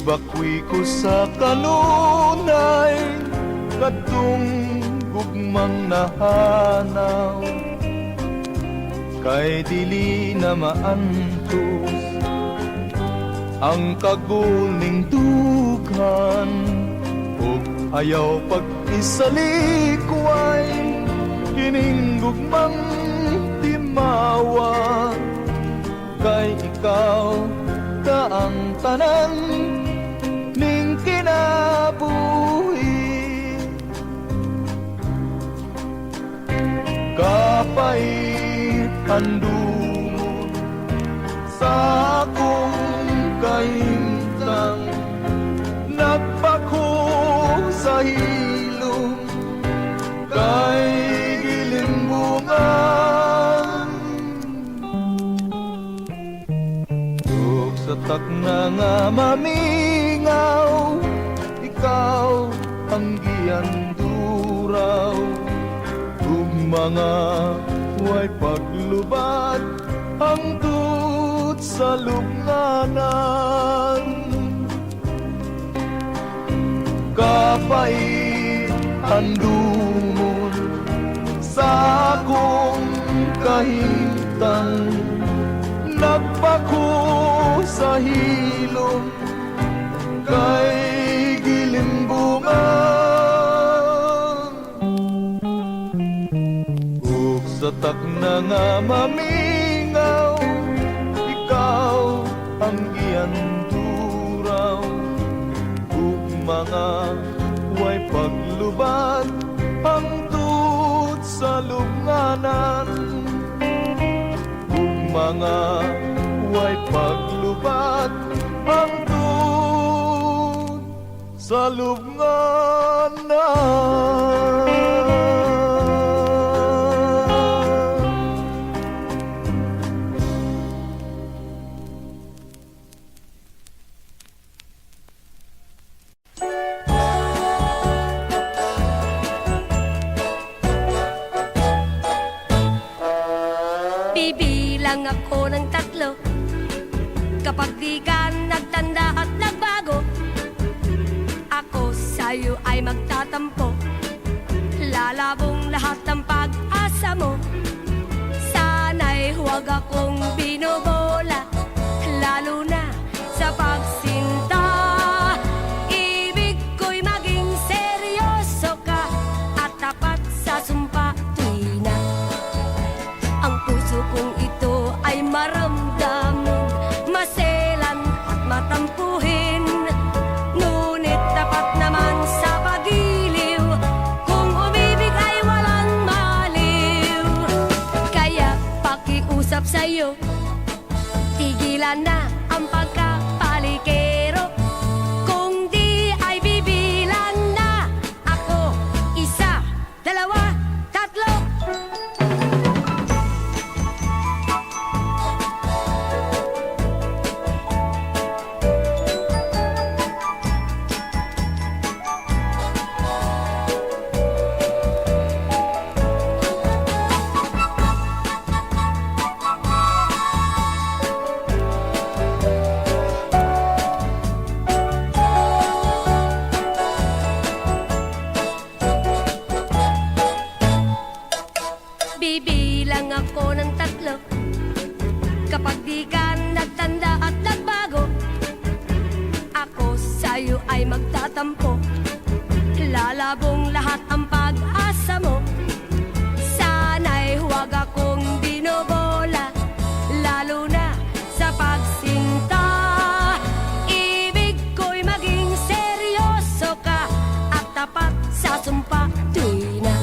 Bakwi ko sa kanunay, kadtong gugmang nahanaw. Kay dili na maantos ang kaguling dughan, ug ayaw pag-isalikway kining gugmang timawa. Kay ikaw ka ang tanan ning kinabuhi, kapait handumon sa akong kahimtang. Nagpako sa hilom kay gilimbungan, ug sa takna nga mamingaw, ikaw ang giyanduraw. Ug mga way paglubad hangtod sa lubnganan, kapait handumon sa akong kahimtang. Nagpako sa hilom kay gilimbungan, Ug sa takna nga mamingaw, ikaw ang iyanduraw. Ug mga way paglubad hangtod sa lubnganan. Ug mga way paglubad hangtod sa lubnganan. Bibilang ako ng 3 kapag di ka nagtanda at nagbago. Ako sa'yo ay magtatampo, lalabong lahat ng pag-asa mo. Sana'y huwag akong binobola, lalo na sa pagsinta. Ibig ko'y maging seryoso ka at tapat sa sumpa. Tuwi na ang puso kong ito ay maramdaman, maselan at matampuhin. Ngunit dapat naman sa pag-iliw, kung umibig ay walang maliw. Kaya pakiusap sa'yo, tigilan na ang pagkapalikero. Kung di ay bibilang na ako, 1, 2, 3. Bibilang ako ng 3 kapag di ka nagtanda at nagbago. Ako sa'yo ay magtatampo, lalabong lahat ang pag-asa mo. Sana'y huwag akong binobola, lalo na sa pagsinta. Ibig ko'y maging seryoso ka at tapat sa sumpa. Tuwi na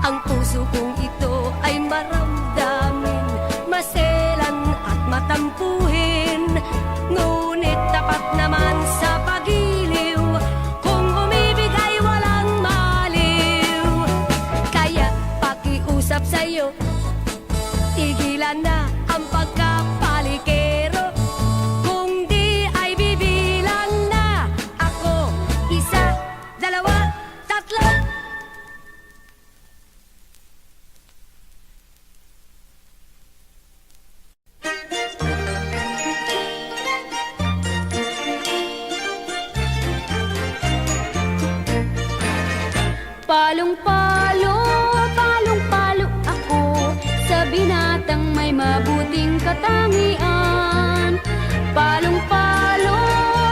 ang puso kong ito ay maramdamin, maselan at matampuhin. Ngunit dapat naman sa pag-iliw, kung umibig ay walang maliw. Kaya pakiusap sa'yo, tigilan na ang pagkapalikero. Kung di ay bibilang na ako, 1, 2, 3. Palong-palo, palong-palo ako sa binatang may mabuting katangian. Palong-palo,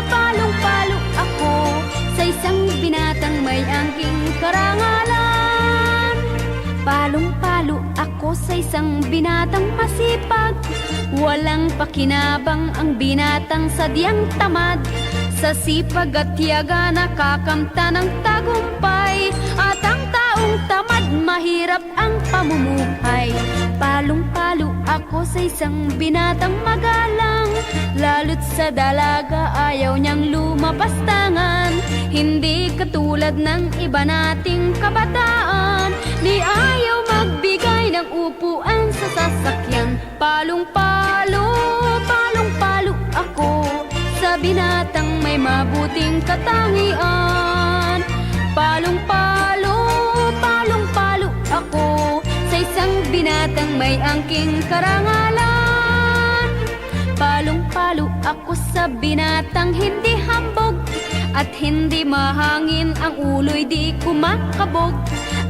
palong-palo ako sa isang binatang may angking karangalan. Palong-palo ako sa isang binatang masipag, walang pakinabang ang binatang sadyang tamad. Sa sipag at tiyaga nakakamta ng tagumpay, at ang taong tamad mahirap ang pamumuhay. Palong-palo ako sa isang binatang magalang, lalo't sa dalaga ayaw niyang lumapastangan. Hindi katulad ng iba nating kabataan, ni ayaw magbigay ng upuan sa sasakyan. Palong-palo, palong-palo ako sa binatang may mabuting katangian. Palong-palo, palong-palo ako sa isang binatang may angking karangalan. Palong-palo ako sa binatang hindi hambog, at hindi mahangin ang ulo'y di kumakabog.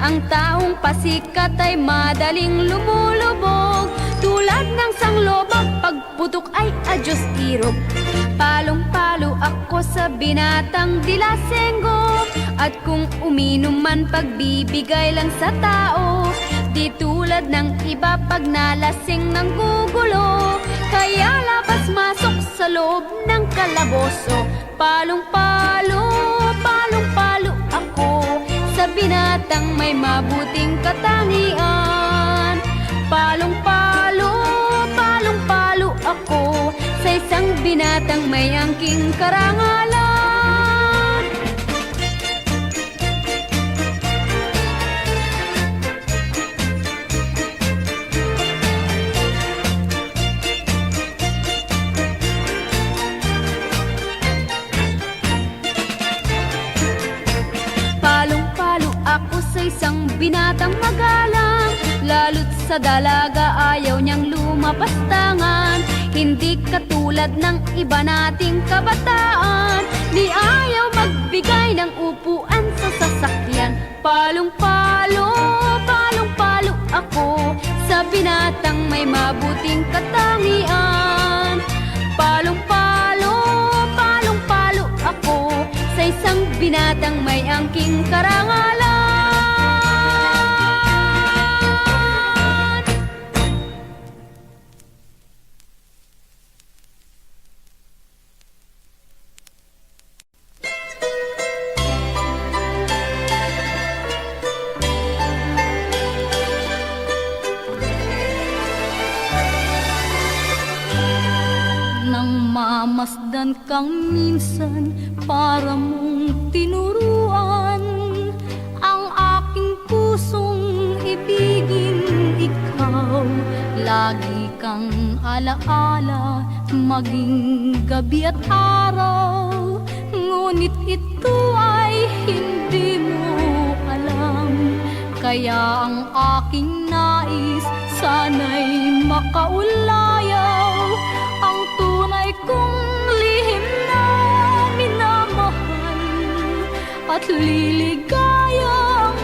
Ang taong pasikat ay madaling lumulubog, tulad ng sanglobag pagputok ay adyos irog. Palong-palo ako sa binatang dilasenggo. At kung uminom man pagbibigay lang sa tao, di tulad ng iba pag nalasing ng gugulo. Kaya labas-masok sa loob ng kalaboso. Palong-palo, palong-palo ako sa binatang may mabuting katangian. Palong-palo, palong-palo ako sa isang binatang may angking karangalan. Palong-palo ako sa isang binatang magalang. Lalo't sa dalaga ayaw niyang lumapastangan. Hindi katulad ng iba nating kabataan, di ayaw magbigay ng upuan sa sasakyan. Palong-palo, palong-palo ako sa binatang may mabuting katangian. Palong-palo, palong-palo ako sa isang binatang may angking karangalan. Mamasdan kang minsan para mong tinuruan ang aking pusong ibigin ikaw. Lagi kang alaala maging gabi at araw. Ngunit ito ay hindi mo alam. Kaya ang aking nais sana'y makaulayaw ang tunay kong lihim na minamahal at liligaya ang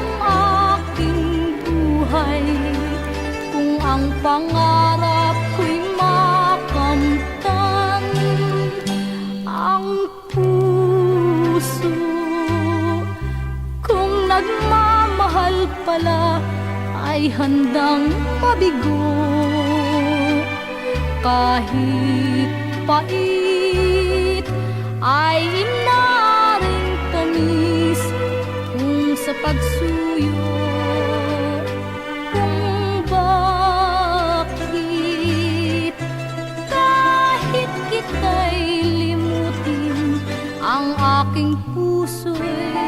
aking buhay. Kung ang pangarap ko'y makamtan, ang puso kung nagmamahal pala ay handang mabigo. Kahit pait ay inaring tamis kung sa pagsuyo. Kung bakit kahit kita'y limutin, ang aking puso'y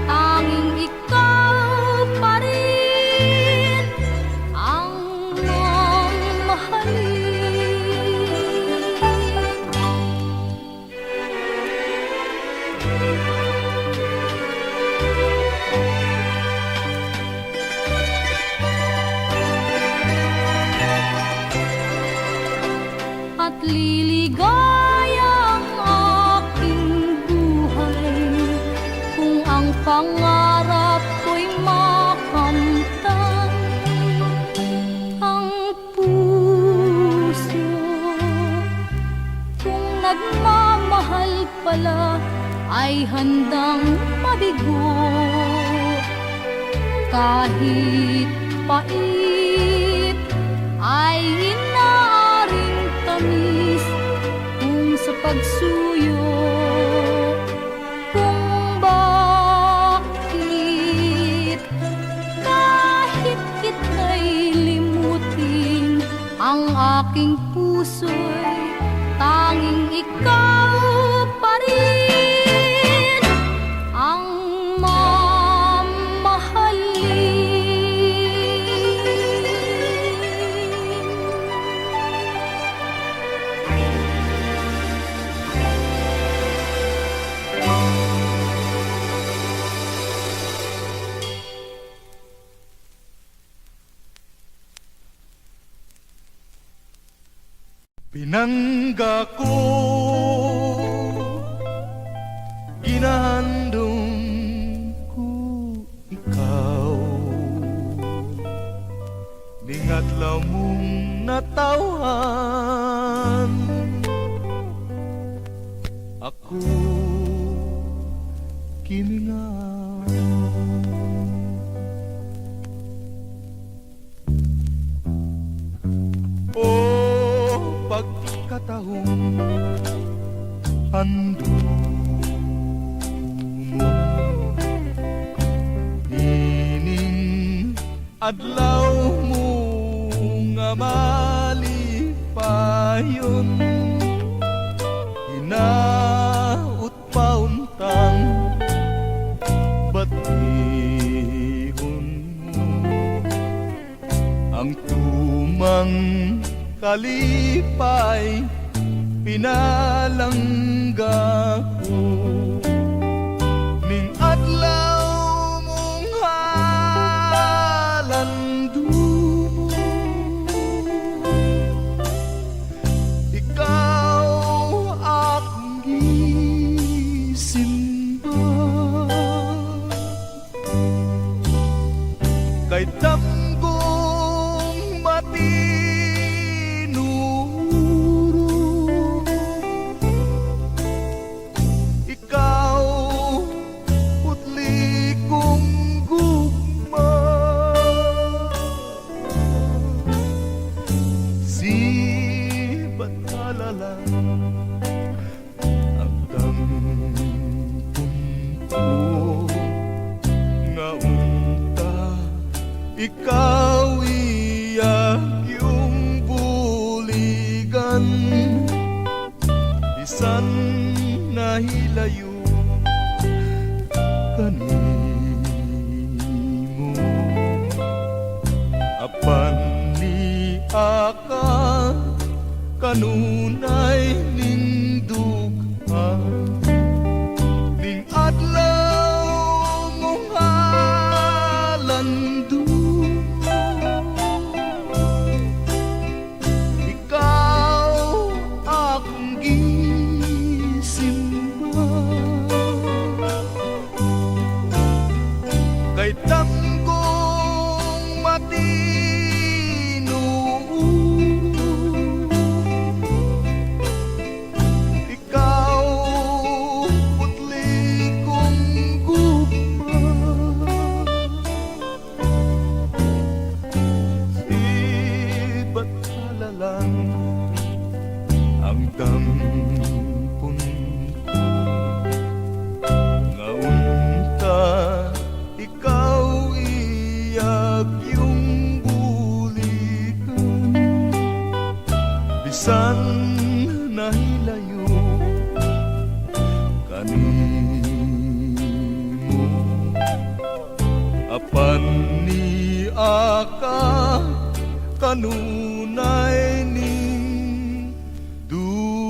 tanging ikaw pa rin ang mamahalin. At liligaya ang aking buhay kung ang pangarap ko'y makamtan. Ang puso kung nagmamahal pala ay handang mabigo. Kahit pait ay inaaring tamis kung sa pagsuyo. Kung bakit kahit kita'y limutin, ang aking puso'y tanging ikaw pa rin ang Pinangga ko, ginahandong ko ikaw. Ningat lamong natawhan, katahong ando mo ining adlaw mo nga malipayon hinaut pauntang batihon mo ang tumang kalipay pinalangga ko ning adlaw mong halando mo ikaw akong gisimba kay damgong matinuro ikaw putli kong gugma si batalala ang tampon ko nga unta ikaw iyak yung buligan bisan nahilayo kanimo apan ni aka kanunay ning dugha ning adlaw mong halando ikaw akong gisimba kay damgong matinuro ikaw putli kong gugma si batalalang ang dampon ko nga unta ikaw iyak yung bulikan bisan nahilayo kanimo apan ni aka kanunay ning dughan.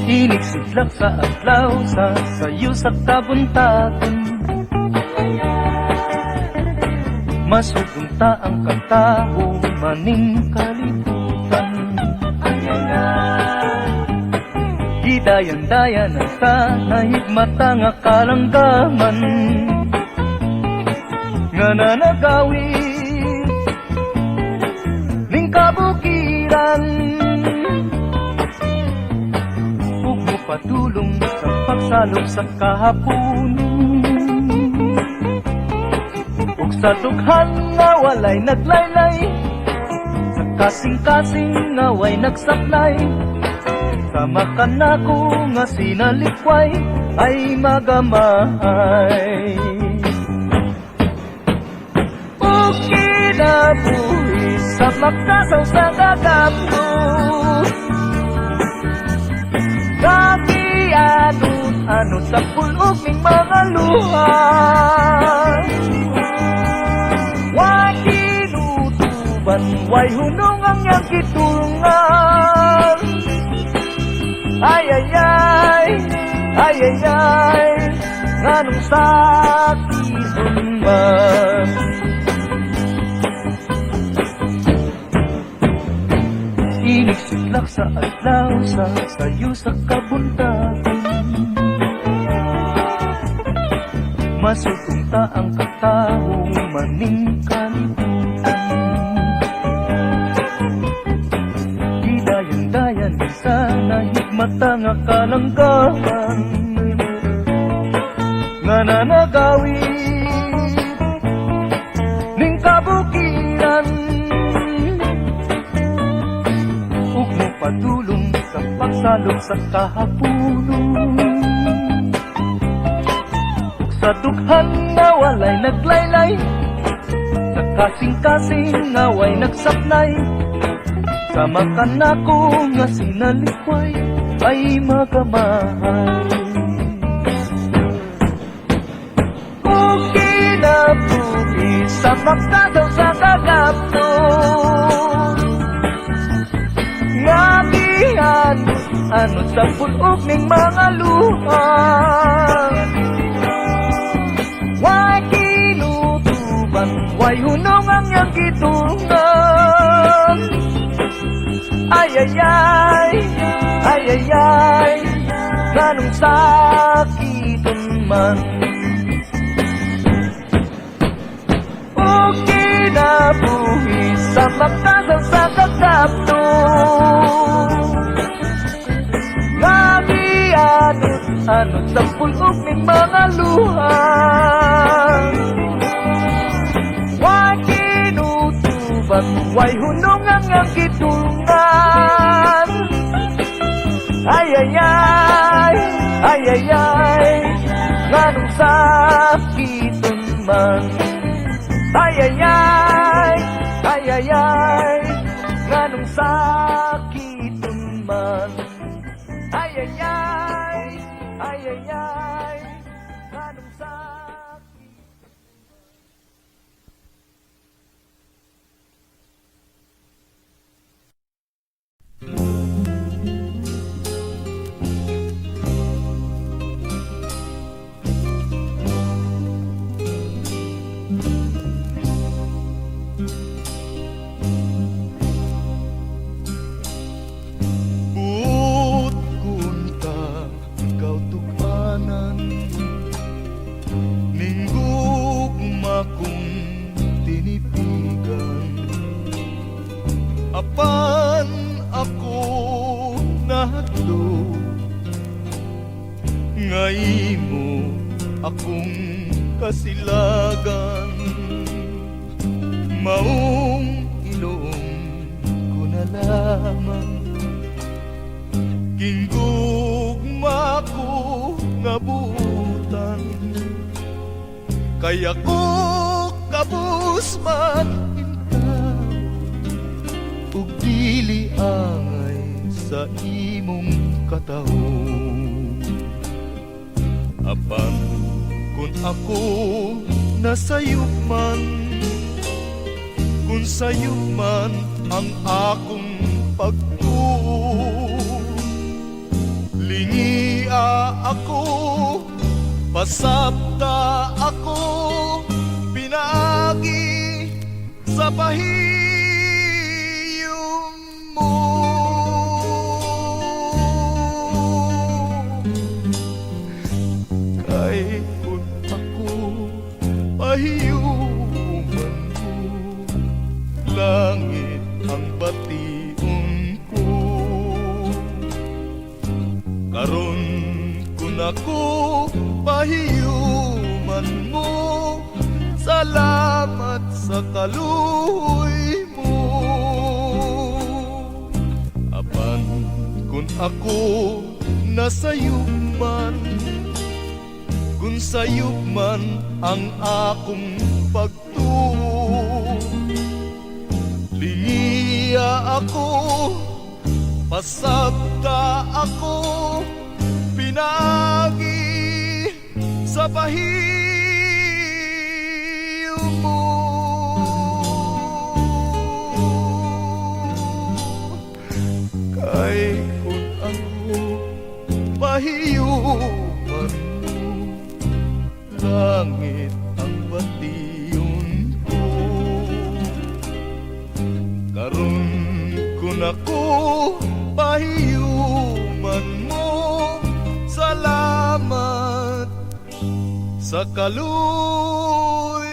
Inig sidlak sa adlaw sa sayo sa tabuntagon masugunta ang kantao maning kalibutan Gidayan-dayan ang tanahigmata nga kalanggaman nga nanagawi ning kabukiran ug mopadulong sa pagsalop sa kahaponon ug sa dughan nga walay naglaylay sa kasing-kasing nga way nagsaklay sama ka nako nga sinalikway ay magamay ug kinabuhi sa magkasaw sa gagapto kakianot-anot sa pulog ning mga luha way kinutuban way hunong ang iyang kitulungan ay ay ay ay ay ay nganong sakit man Tudlak sa adlaw sa sayo sa kabuntagon, masutunta ang katao maning kalibutan. Gidayan-dayan sa nahigmata nga kalanggahan, nga nanagawin ning kabukiran. Ug mo padulong sa pagsalog sa kahapunon, sa dughan nga walay naglaylay, sa kasing-kasing nga way nagsapnay. Sama ka nako nga sinalikway ay magamahal. Ug kinabuhi sa magkadaw sa kagapnon, nga gihan ano sa pulog ning mga luha. Way kinutuban, way hunong ang iyang gitungan. Ay ay ay, ay ay ay, ganong sakiton man. O kinabuhi sa magkasal sa kagapnon, ngagianot ano sa pulog ng mga luha. Way kinutuban, way hunong ang iyang gitungan. Ay ay ay, ay ay ay, nganong sakiton man. Ay ay ay, ay ay ay, nganong sakiton man. Ay ay ay, ay ay ay, nganong sakiton. Buot kunta ikaw tukanan, ninggug makong tinipigan. Apan ako nahadlo, ngay mo akong kasilagan. Maong ilong ko na lamang, kinggugma ko nga buutan. Kaya ko kabus man intaw, ug dili angay sa imong katahon. Apan kun ako nasayop man, kun sayop man ang akong pagtuo, lingia ako, pasabta ako, pinagi sa pahiyom mo. Kay kun ako pahiyuman mo, langit ang bation ko. Karon kun ako pahiyuman mo, salamat sa kaluoy mo. Apan kun ako nasayuman, kun sayuman ang akong pagtuo, lingia ako, pasabta ako, pinagi sa pahiyom mo. Kay kun ako pahiyuman mo, langit ang bation ko. Karon kun ako pahiyuman mo. Salamat sa kaluy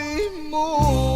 mo.